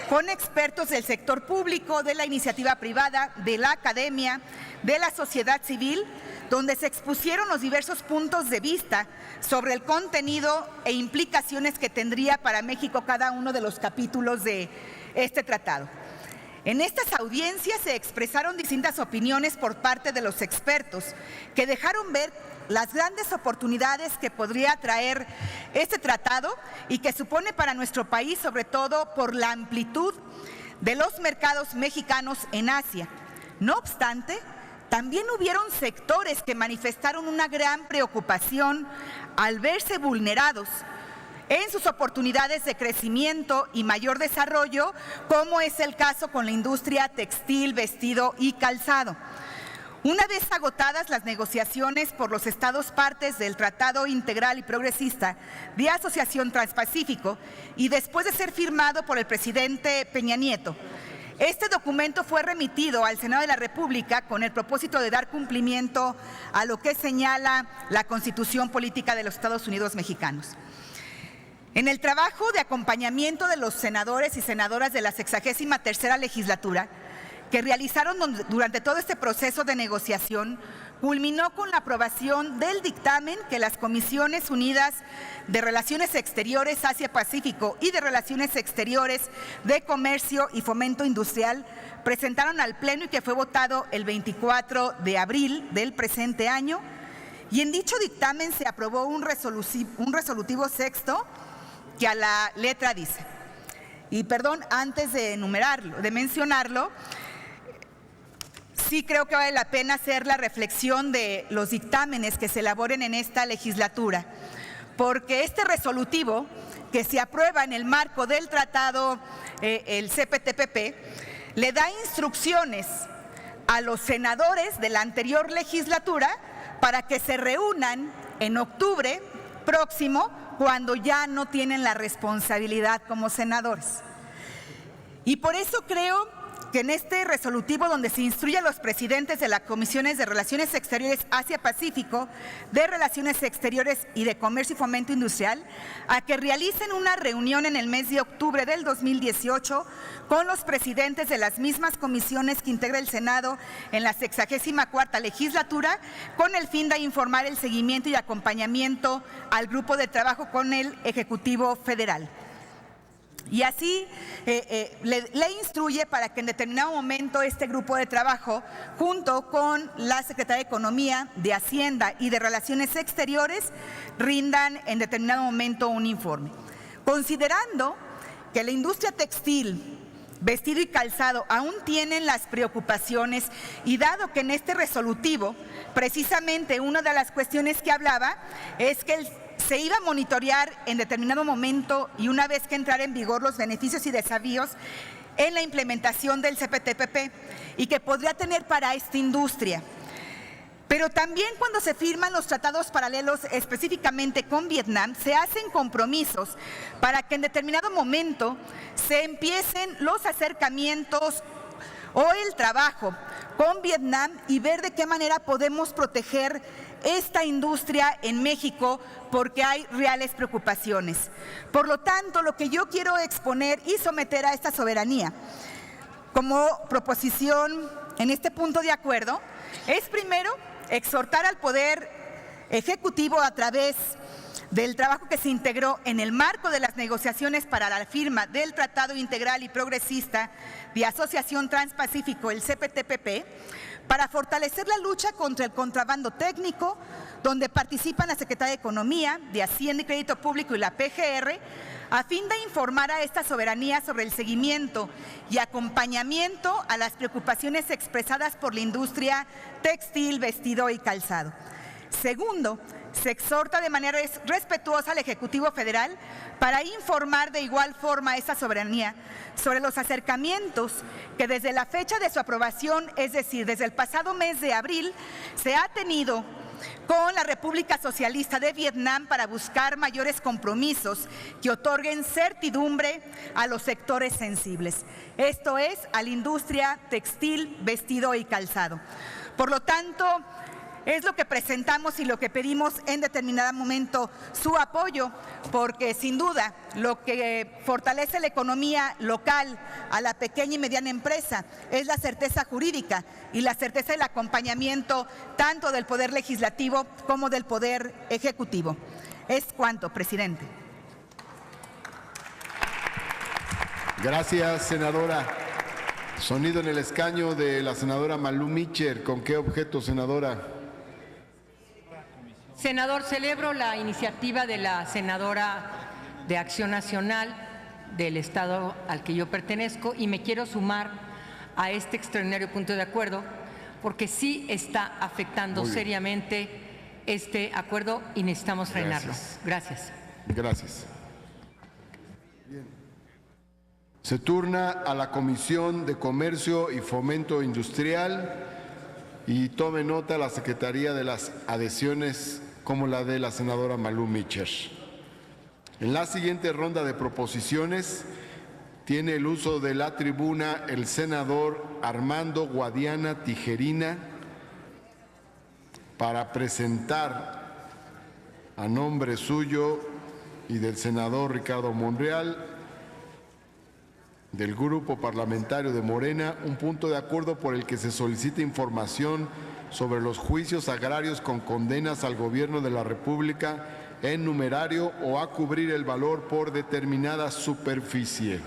con expertos del sector público, de la iniciativa privada, de la academia, de la sociedad civil, donde se expusieron los diversos puntos de vista sobre el contenido e implicaciones que tendría para México cada uno de los capítulos de este tratado. En estas audiencias se expresaron distintas opiniones por parte de los expertos que dejaron ver las grandes oportunidades que podría traer este tratado y que supone para nuestro país, sobre todo por la amplitud de los mercados mexicanos en Asia. No obstante, también hubieron sectores que manifestaron una gran preocupación al verse vulnerados en sus oportunidades de crecimiento y mayor desarrollo, como es el caso con la industria textil, vestido y calzado. Una vez agotadas las negociaciones por los estados partes del Tratado Integral y Progresista de Asociación Transpacífico y después de ser firmado por el presidente Peña Nieto, Este documento fue remitido al Senado de la República con el propósito de dar cumplimiento a lo que señala la Constitución Política de los Estados Unidos Mexicanos. En el trabajo de acompañamiento de los senadores y senadoras de la 63ª legislatura, que realizaron durante todo este proceso de negociación, culminó con la aprobación del dictamen que las Comisiones Unidas de Relaciones Exteriores Asia-Pacífico y de Relaciones Exteriores de Comercio y Fomento Industrial presentaron al Pleno y que fue votado el 24 de abril del presente año. Y en dicho dictamen se aprobó un resolutivo sexto que a la letra dice, y perdón, antes de enumerarlo, de mencionarlo, sí creo que vale la pena hacer la reflexión de los dictámenes que se elaboren en esta legislatura, porque este resolutivo que se aprueba en el marco del tratado, el CPTPP, le da instrucciones a los senadores de la anterior legislatura para que se reúnan en octubre próximo, cuando ya no tienen la responsabilidad como senadores. Y por eso creo que en este resolutivo, donde se instruye a los presidentes de las Comisiones de Relaciones Exteriores Asia-Pacífico, de Relaciones Exteriores y de Comercio y Fomento Industrial, a que realicen una reunión en el mes de octubre del 2018 con los presidentes de las mismas comisiones que integra el Senado en la 64ª legislatura, con el fin de informar el seguimiento y acompañamiento al grupo de trabajo con el Ejecutivo Federal. Y así le instruye para que en determinado momento este grupo de trabajo, junto con la Secretaría de Economía, de Hacienda y de Relaciones Exteriores, rindan en determinado momento un informe. Considerando que la industria textil, vestido y calzado aún tienen las preocupaciones, y dado que en este resolutivo, precisamente una de las cuestiones que hablaba es que se iba a monitorear en determinado momento y una vez que entrara en vigor los beneficios y desafíos en la implementación del CPTPP y que podría tener para esta industria. Pero también cuando se firman los tratados paralelos específicamente con Vietnam, se hacen compromisos para que en determinado momento se empiecen los acercamientos o el trabajo con Vietnam y ver de qué manera podemos proteger esta industria en México, porque hay reales preocupaciones. Por lo tanto, lo que yo quiero exponer y someter a esta soberanía como proposición en este punto de acuerdo es primero exhortar al Poder Ejecutivo a través del trabajo que se integró en el marco de las negociaciones para la firma del Tratado Integral y Progresista de Asociación Transpacífico, el CPTPP, para fortalecer la lucha contra el contrabando técnico, donde participan la Secretaría de Economía, de Hacienda y Crédito Público y la PGR, a fin de informar a esta soberanía sobre el seguimiento y acompañamiento a las preocupaciones expresadas por la industria textil, vestido y calzado. Segundo, se exhorta de manera respetuosa al Ejecutivo Federal para informar de igual forma a esta soberanía sobre los acercamientos que desde la fecha de su aprobación, es decir, desde el pasado mes de abril, se ha tenido con la República Socialista de Vietnam para buscar mayores compromisos que otorguen certidumbre a los sectores sensibles. Esto es, a la industria textil, vestido y calzado. Por lo tanto, es lo que presentamos y lo que pedimos en determinado momento su apoyo, porque sin duda lo que fortalece la economía local a la pequeña y mediana empresa es la certeza jurídica y la certeza del acompañamiento tanto del Poder Legislativo como del Poder Ejecutivo. Es cuanto, presidente. Gracias, senadora. Sonido en el escaño de la senadora Malú Micher. ¿Con qué objeto, senadora? Senador, celebro la iniciativa de la senadora de Acción Nacional del estado al que yo pertenezco y me quiero sumar a este extraordinario punto de acuerdo porque sí está afectando seriamente este acuerdo y necesitamos frenarlo. Gracias. Gracias. Bien. Se turna a la Comisión de Comercio y Fomento Industrial y tome nota la Secretaría de las Adhesiones como la de la senadora Malú Micher. En la siguiente ronda de proposiciones Tiene el uso de la tribuna el senador Armando Guadiana Tijerina para presentar a nombre suyo y del senador Ricardo Monreal, del Grupo Parlamentario de Morena, un punto de acuerdo por el que se solicita información sobre los juicios agrarios con condenas al Gobierno de la República en numerario o a cubrir el valor por determinada superficie.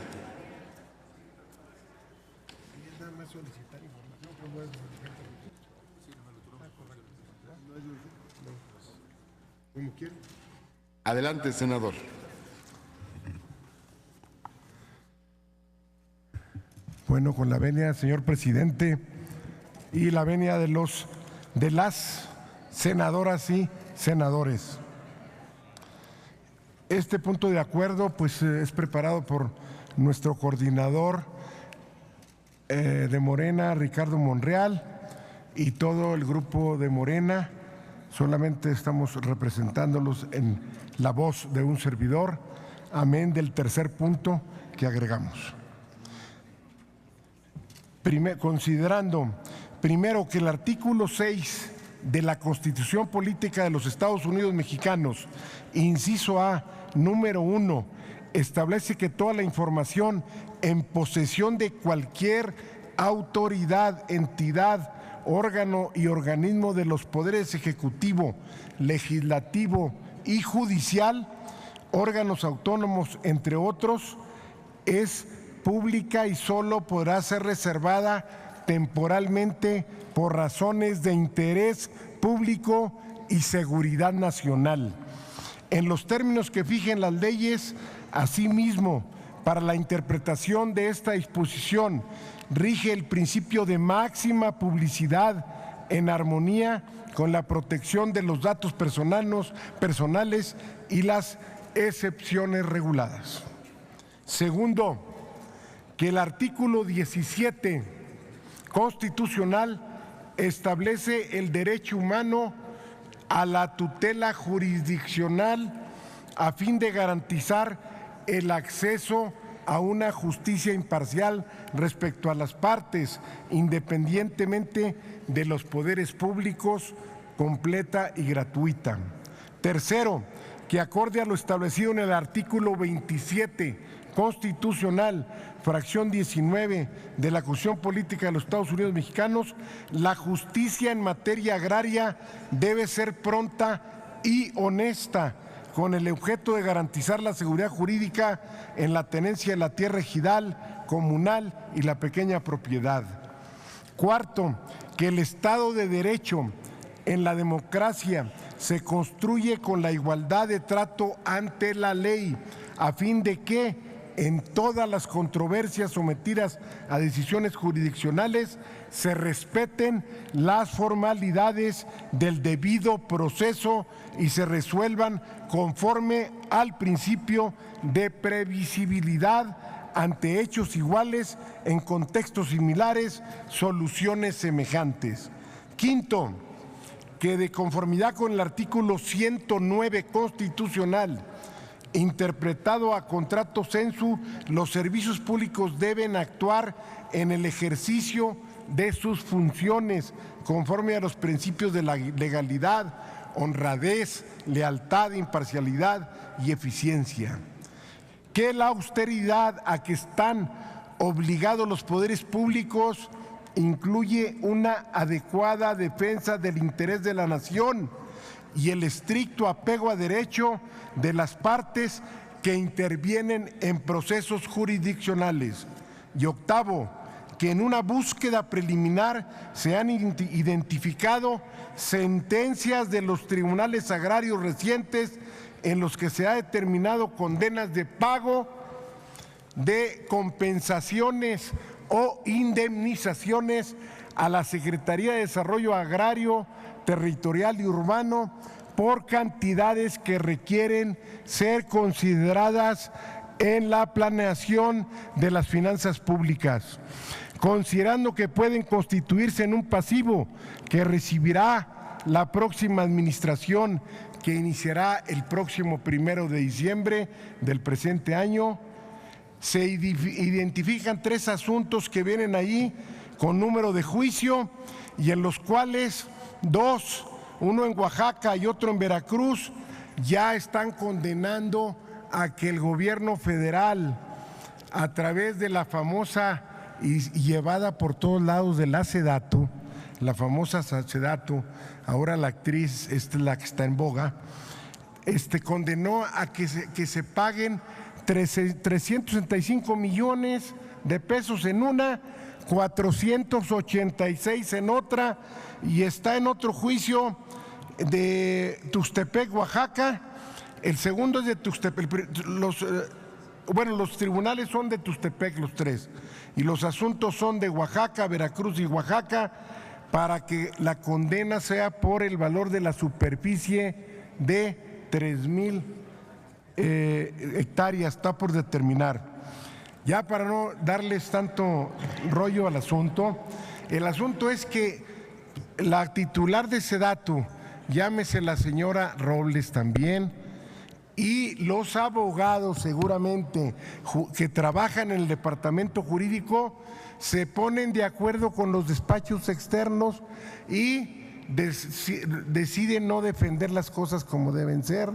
Adelante, senador. Bueno, con la venia, señor presidente, y la venia de las senadoras y senadores. Este punto de acuerdo pues es preparado por nuestro coordinador de Morena, Ricardo Monreal, y todo el grupo de Morena. Solamente estamos representándolos en la voz de un servidor, amén del tercer punto que agregamos. Considerando, primero, que el artículo 6 de la Constitución Política de los Estados Unidos Mexicanos, inciso A, número 1, establece que toda la información en posesión de cualquier autoridad, entidad, órgano y organismo de los poderes ejecutivo, legislativo y judicial, órganos autónomos, entre otros, es pública y solo podrá ser reservada temporalmente por razones de interés público y seguridad nacional. En los términos que fijen las leyes, asimismo, para la interpretación de esta disposición, rige el principio de máxima publicidad en armonía con la protección de los datos personales y las excepciones reguladas. Segundo, que el artículo 17 constitucional establece el derecho humano a la tutela jurisdiccional a fin de garantizar el acceso a una justicia imparcial respecto a las partes, independientemente de los poderes públicos, completa y gratuita. Tercero, que acorde a lo establecido en el artículo 27 constitucional, fracción 19 de la Constitución Política de los Estados Unidos Mexicanos, la justicia en materia agraria debe ser pronta y honesta, con el objeto de garantizar la seguridad jurídica en la tenencia de la tierra ejidal, comunal y la pequeña propiedad. Cuarto, que el Estado de Derecho en la democracia se construye con la igualdad de trato ante la ley, a fin de que en todas las controversias sometidas a decisiones jurisdiccionales se respeten las formalidades del debido proceso y se resuelvan conforme al principio de previsibilidad ante hechos iguales, en contextos similares, soluciones semejantes. Quinto, que de conformidad con el artículo 109 constitucional, interpretado a contrato sensu, los servicios públicos deben actuar en el ejercicio de sus funciones conforme a los principios de la legalidad, honradez, lealtad, imparcialidad y eficiencia. Que la austeridad a que están obligados los poderes públicos incluye una adecuada defensa del interés de la nación y el estricto apego a derecho de las partes que intervienen en procesos jurisdiccionales. Y octavo, que en una búsqueda preliminar se han identificado sentencias de los tribunales agrarios recientes en los que se ha determinado condenas de pago de compensaciones o indemnizaciones a la Secretaría de Desarrollo Agrario, Territorial y Urbano por cantidades que requieren ser consideradas en la planeación de las finanzas públicas, considerando que pueden constituirse en un pasivo que recibirá la próxima administración, que iniciará el próximo 1 de diciembre del presente año. se identifican 3 asuntos que vienen ahí con número de juicio y en los cuales 2, uno en Oaxaca y otro en Veracruz, ya están condenando a que el gobierno federal, a través de la famosa y llevada por todos lados de la SEDATU, la famosa SEDATU, ahora la actriz la que está en boga, condenó a que se paguen 365 millones de pesos en una, 486 en otra, y está en otro juicio de Tuxtepec, Oaxaca. El segundo es de Tuxtepec. Los tribunales son de Tuxtepec, los 3, y los asuntos son de Oaxaca, Veracruz y Oaxaca, para que la condena sea por el valor de la superficie de 3,000 hectáreas, está por determinar. Ya para no darles tanto rollo al asunto, el asunto es que la titular de SEDATU, llámese la señora Robles también, y los abogados seguramente que trabajan en el departamento jurídico se ponen de acuerdo con los despachos externos y deciden no defender las cosas como deben ser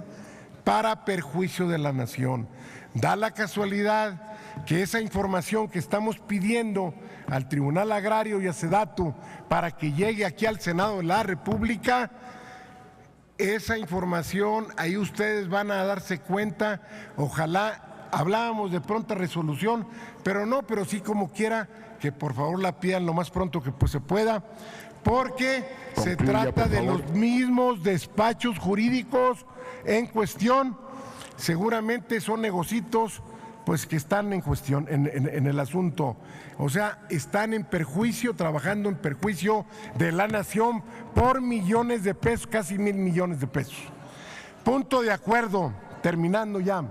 para perjuicio de la nación. Da la casualidad que esa información que estamos pidiendo al Tribunal Agrario y a SEDATU para que llegue aquí al Senado de la República, esa información, ahí ustedes van a darse cuenta, ojalá, hablábamos de pronta resolución, pero sí como quiera, que por favor la pidan lo más pronto que se pueda, porque se trata de los mismos despachos jurídicos en cuestión, seguramente son negocitos pues que están en cuestión en el asunto, o sea, están en perjuicio, trabajando en perjuicio de la nación por millones de pesos, casi 1,000 millones de pesos. Punto de acuerdo, terminando ya.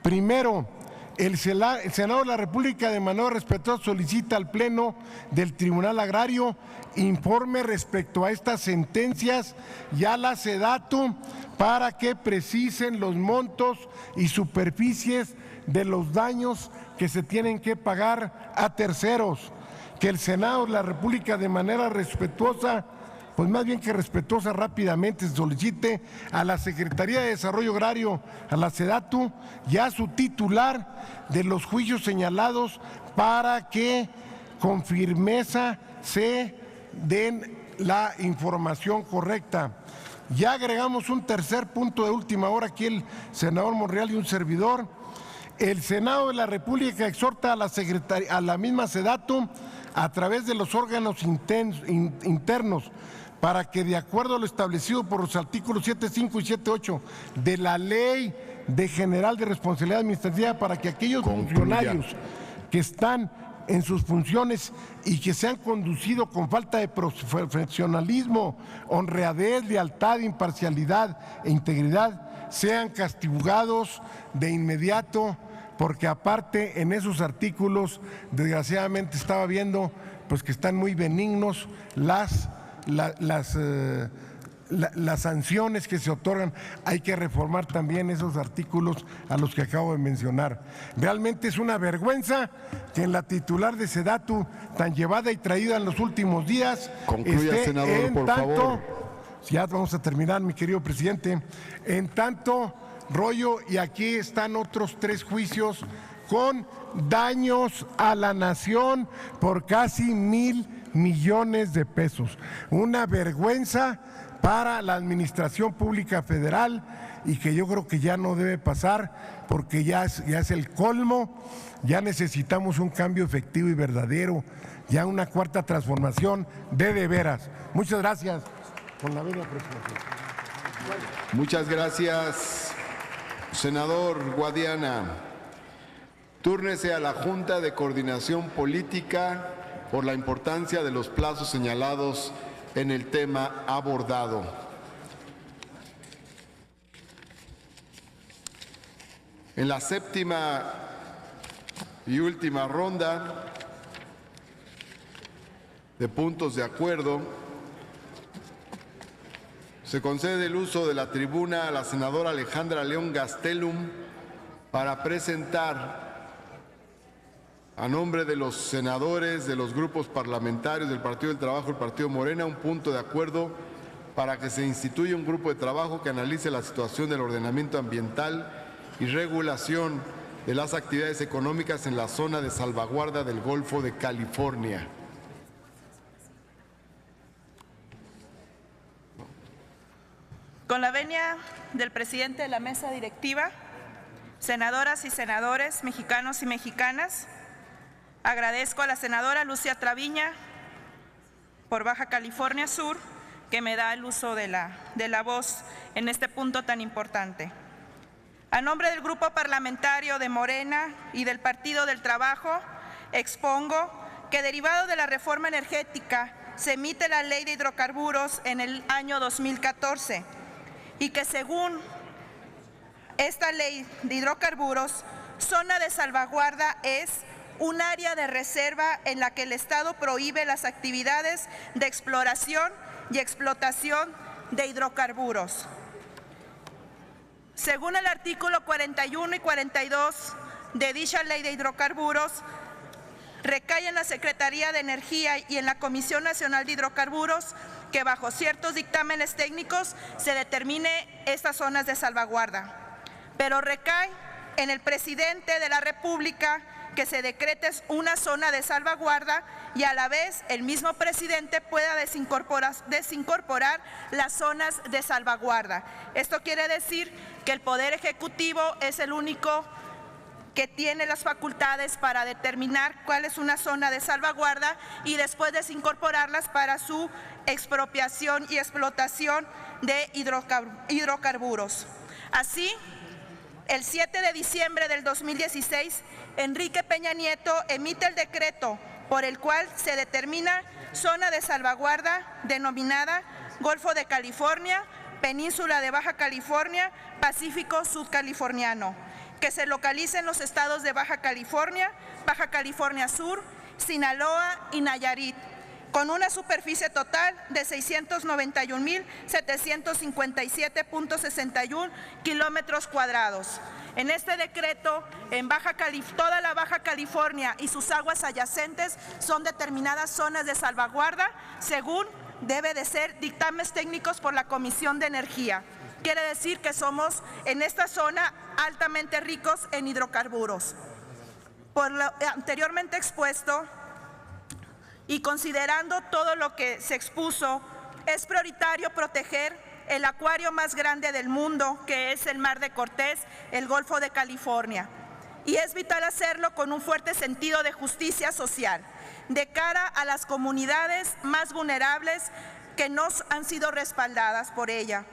Primero, el Senado de la República de manera respetuosa solicita al Pleno del Tribunal Agrario informe respecto a estas sentencias y a la SEDATU para que precisen los montos y superficies de los daños que se tienen que pagar a terceros, que el Senado de la República de manera respetuosa, pues más bien que respetuosa, rápidamente solicite a la Secretaría de Desarrollo Agrario, a la SEDATU y a su titular de los juicios señalados para que con firmeza se den la información correcta. Ya agregamos un tercer punto de última hora, aquí el senador Monreal y un servidor. El Senado de la República exhorta a la misma SEDATU a través de los órganos internos para que, de acuerdo a lo establecido por los artículos 7.5 y 7.8 de la Ley General de Responsabilidad Administrativa, para que aquellos funcionarios que están en sus funciones y que se han conducido con falta de profesionalismo, honradez, lealtad, imparcialidad e integridad sean castigados de inmediato, porque aparte en esos artículos desgraciadamente estaba viendo pues que están muy benignos las sanciones que se otorgan. Hay que reformar también esos artículos a los que acabo de mencionar. Realmente es una vergüenza que en la titular de SEDATU, tan llevada y traída en los últimos días, concluya, senador, por favor. Ya vamos a terminar, mi querido presidente. En tanto rollo, y aquí están otros 3 juicios con daños a la nación por casi 1,000 millones de pesos. Una vergüenza para la Administración Pública Federal y que yo creo que ya no debe pasar, porque ya es el colmo. Ya necesitamos un cambio efectivo y verdadero, ya una cuarta transformación de veras. Muchas gracias. Con la venia, presidente. Muchas gracias, senador Guadiana. Túrnese a la Junta de Coordinación Política por la importancia de los plazos señalados en el tema abordado. En la 7ª y última ronda de puntos de acuerdo, se concede el uso de la tribuna a la senadora Alejandra León Gastelum para presentar a nombre de los senadores de los grupos parlamentarios del Partido del Trabajo y el Partido Morena, un punto de acuerdo para que se instituya un grupo de trabajo que analice la situación del ordenamiento ambiental y regulación de las actividades económicas en la zona de salvaguarda del Golfo de California. Con la venia del presidente de la mesa directiva, senadoras y senadores mexicanos y mexicanas, agradezco a la senadora Lucia Traviña por Baja California Sur que me da el uso de la voz en este punto tan importante. A nombre del Grupo Parlamentario de Morena y del Partido del Trabajo, expongo que derivado de la reforma energética se emite la Ley de Hidrocarburos en el año 2014 y que según esta Ley de Hidrocarburos, zona de salvaguarda es un área de reserva en la que el Estado prohíbe las actividades de exploración y explotación de hidrocarburos. Según el artículo 41 y 42 de dicha Ley de Hidrocarburos, recae en la Secretaría de Energía y en la Comisión Nacional de Hidrocarburos que bajo ciertos dictámenes técnicos se determine estas zonas de salvaguarda, pero recae en el presidente de la República que se decrete una zona de salvaguarda y a la vez el mismo presidente pueda desincorporar las zonas de salvaguarda. Esto quiere decir que el Poder Ejecutivo es el único que tiene las facultades para determinar cuál es una zona de salvaguarda y después desincorporarlas para su expropiación y explotación de hidrocarburos. Así, el 7 de diciembre del 2016, Enrique Peña Nieto emite el decreto por el cual se determina zona de salvaguarda denominada Golfo de California, Península de Baja California, Pacífico Sudcaliforniano, que se localiza en los estados de Baja California Sur, Sinaloa y Nayarit, con una superficie total de 691.757.61 kilómetros cuadrados. En este decreto, toda la Baja California y sus aguas adyacentes son determinadas zonas de salvaguarda según debe de ser dictámenes técnicos por la Comisión de Energía. Quiere decir que somos en esta zona altamente ricos en hidrocarburos. Por lo anteriormente expuesto y considerando todo lo que se expuso, es prioritario proteger el acuario más grande del mundo, que es el Mar de Cortés, el Golfo de California. Y es vital hacerlo con un fuerte sentido de justicia social, de cara a las comunidades más vulnerables que no han sido respaldadas por ella.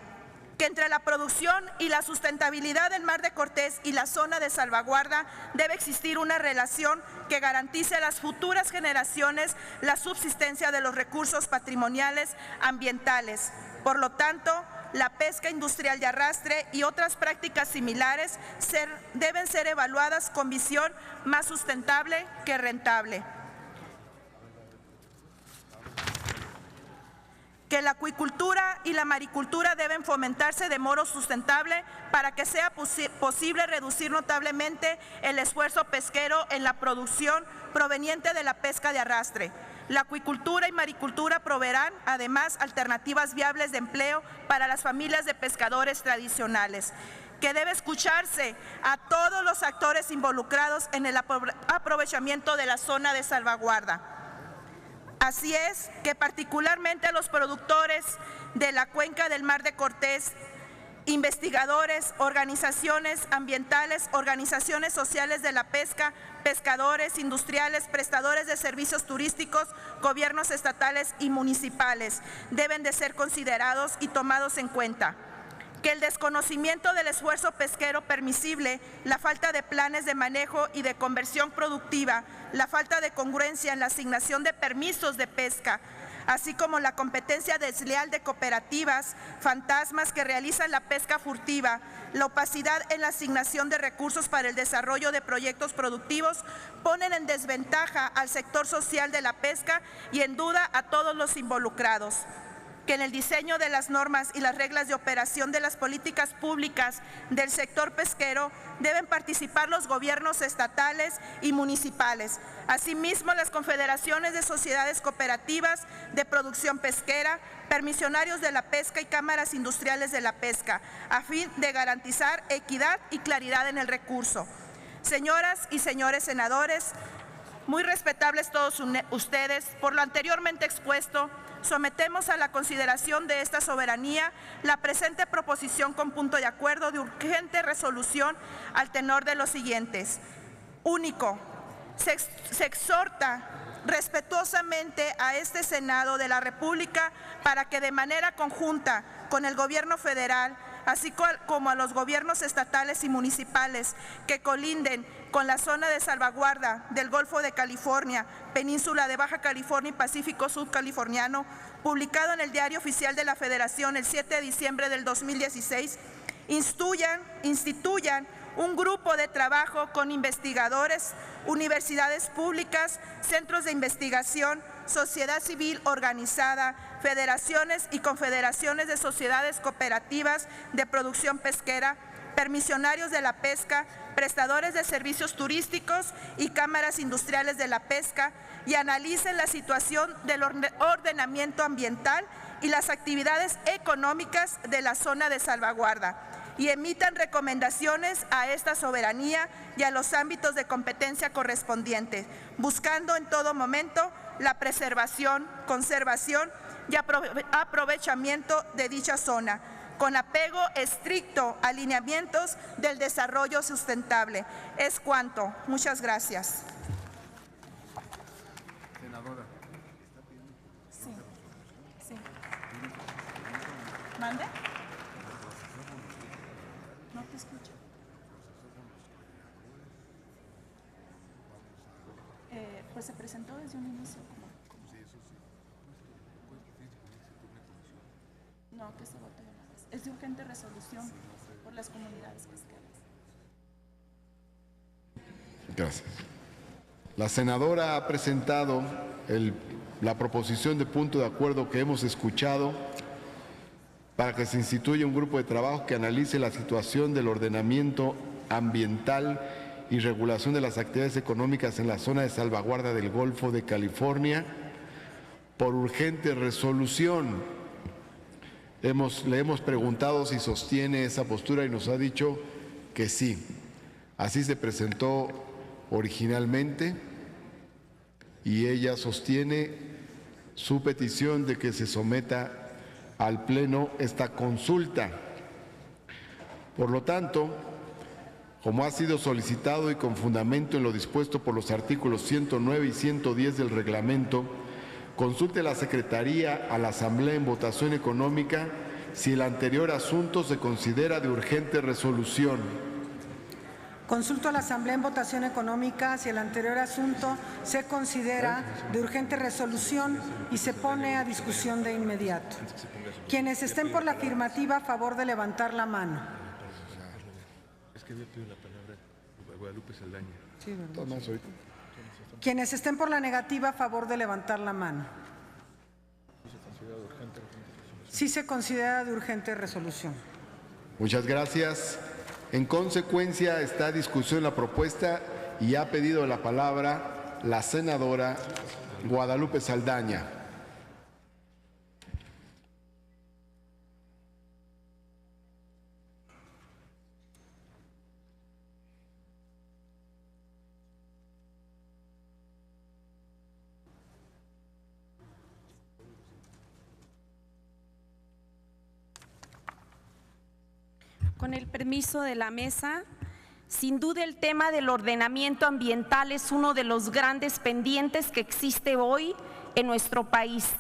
Que entre la producción y la sustentabilidad del Mar de Cortés y la zona de salvaguarda debe existir una relación que garantice a las futuras generaciones la subsistencia de los recursos patrimoniales ambientales. Por lo tanto, la pesca industrial de arrastre y otras prácticas similares deben ser evaluadas con visión más sustentable que rentable. Que la acuicultura y la maricultura deben fomentarse de modo sustentable para que sea posible reducir notablemente el esfuerzo pesquero en la producción proveniente de la pesca de arrastre. La acuicultura y maricultura proveerán, además, alternativas viables de empleo para las familias de pescadores tradicionales. Que debe escucharse a todos los actores involucrados en el aprovechamiento de la zona de salvaguarda. Así es que particularmente a los productores de la cuenca del Mar de Cortés, investigadores, organizaciones ambientales, organizaciones sociales de la pesca, pescadores, industriales, prestadores de servicios turísticos, gobiernos estatales y municipales deben de ser considerados y tomados en cuenta. Que el desconocimiento del esfuerzo pesquero permisible, la falta de planes de manejo y de conversión productiva, la falta de congruencia en la asignación de permisos de pesca, así como la competencia desleal de cooperativas, fantasmas que realizan la pesca furtiva, la opacidad en la asignación de recursos para el desarrollo de proyectos productivos, ponen en desventaja al sector social de la pesca y en duda a todos los involucrados. que en el diseño de las normas y las reglas de operación de las políticas públicas del sector pesquero deben participar los gobiernos estatales y municipales, asimismo las confederaciones de sociedades cooperativas de producción pesquera, permisionarios de la pesca y cámaras industriales de la pesca, a fin de garantizar equidad y claridad en el recurso. Señoras y señores senadores, muy respetables todos ustedes, por lo anteriormente expuesto, sometemos a la consideración de esta soberanía la presente proposición con punto de acuerdo de urgente resolución al tenor de los siguientes. Único, se exhorta respetuosamente a este Senado de la República para que de manera conjunta con el Gobierno federal, así como a los gobiernos estatales y municipales que colinden con la zona de salvaguarda del Golfo de California, Península de Baja California y Pacífico Sudcaliforniano, publicado en el Diario Oficial de la Federación el 7 de diciembre del 2016, instituyan un grupo de trabajo con investigadores, universidades públicas, centros de investigación, sociedad civil organizada, federaciones y confederaciones de sociedades cooperativas de producción pesquera, permisionarios de la pesca, prestadores de servicios turísticos y cámaras industriales de la pesca, y analicen la situación del ordenamiento ambiental y las actividades económicas de la zona de salvaguarda, y emitan recomendaciones a esta soberanía y a los ámbitos de competencia correspondientes, buscando en todo momento la preservación, conservación y aprovechamiento de dicha zona, con apego estricto a lineamientos del desarrollo sustentable. Es cuanto. Muchas gracias. Senadora. Sí. ¿Mande? No te escucho. Pues se presentó desde un inicio. No, que se vote de una vez. Es de urgente resolución por las comunidades pesqueras. Gracias. La senadora ha presentado la proposición de punto de acuerdo que hemos escuchado para que se instituya un grupo de trabajo que analice la situación del ordenamiento ambiental y regulación de las actividades económicas en la zona de salvaguarda del Golfo de California por urgente resolución. Le hemos preguntado si sostiene esa postura y nos ha dicho que sí. Así se presentó originalmente y ella sostiene su petición de que se someta al Pleno esta consulta. Por lo tanto, como ha sido solicitado y con fundamento en lo dispuesto por los artículos 109 y 110 del reglamento, consulte la Secretaría a la Asamblea en votación económica si el anterior asunto se considera de urgente resolución. Consulto a la Asamblea en votación económica si el anterior asunto se considera de urgente resolución y se pone a discusión de inmediato. Quienes estén por la afirmativa, a favor de levantar la mano. Es que había pedido la palabra Guadalupe Saldaña. Sí, ¿verdad? Quienes estén por la negativa, a favor de levantar la mano. Sí se considera de urgente resolución. Muchas gracias. En consecuencia, está a discusión la propuesta y ha pedido la palabra la senadora Guadalupe Saldaña. Con el permiso de la mesa, sin duda el tema del ordenamiento ambiental es uno de los grandes pendientes que existe hoy en nuestro país,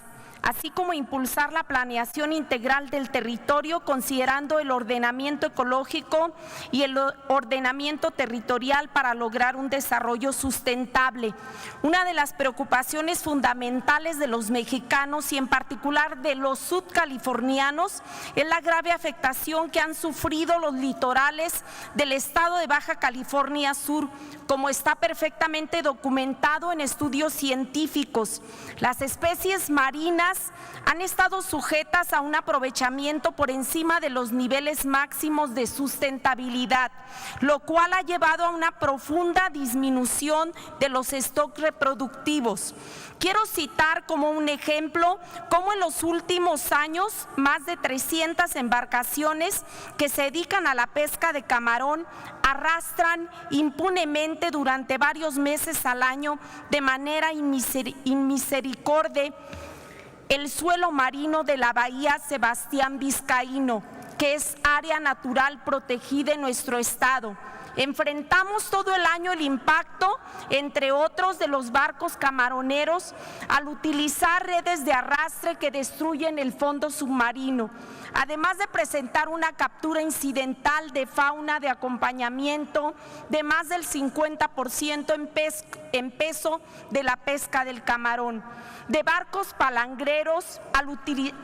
así como impulsar la planeación integral del territorio considerando el ordenamiento ecológico y el ordenamiento territorial para lograr un desarrollo sustentable. Una de las preocupaciones fundamentales de los mexicanos y en particular de los sudcalifornianos es la grave afectación que han sufrido los litorales del estado de Baja California Sur, como está perfectamente documentado en estudios científicos. Las especies marinas pesqueras han estado sujetas a un aprovechamiento por encima de los niveles máximos de sustentabilidad, lo cual ha llevado a una profunda disminución de los stocks reproductivos. Quiero citar como un ejemplo cómo en los últimos años más de 300 embarcaciones que se dedican a la pesca de camarón arrastran impunemente durante varios meses al año de manera inmisericordia el suelo marino de la bahía Sebastián Vizcaíno, que es área natural protegida en nuestro estado. Enfrentamos todo el año el impacto, entre otros, de los barcos camaroneros al utilizar redes de arrastre que destruyen el fondo submarino, además de presentar una captura incidental de fauna de acompañamiento de más del 50% en peso de la pesca del camarón, de barcos palangreros al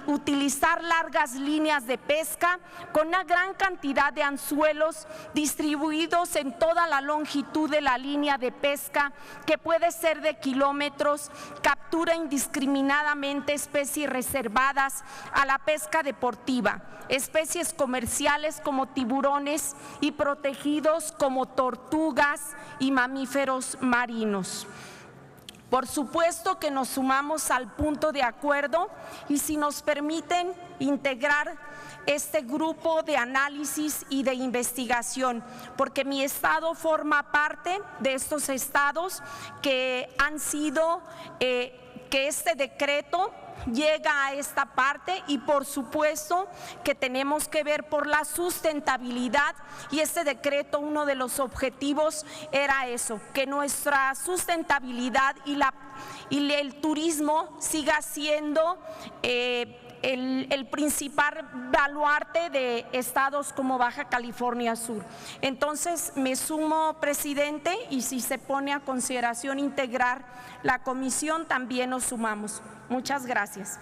utilizar largas líneas de pesca con una gran cantidad de anzuelos distribuidos en toda la longitud de la línea de pesca, que puede ser de kilómetros, captura indiscriminadamente especies reservadas a la pesca deportiva, especies comerciales como tiburones y protegidos como tortugas y mamíferos marinos. Por supuesto que nos sumamos al punto de acuerdo y si nos permiten integrar este grupo de análisis y de investigación, porque mi estado forma parte de estos estados que han sido, que este decreto llega a esta parte y por supuesto que tenemos que ver por la sustentabilidad y este decreto, uno de los objetivos era eso, que nuestra sustentabilidad y el turismo siga siendo el principal baluarte de estados como Baja California Sur. Entonces me sumo, presidente, y si se pone a consideración integrar la comisión, también nos sumamos. Muchas gracias.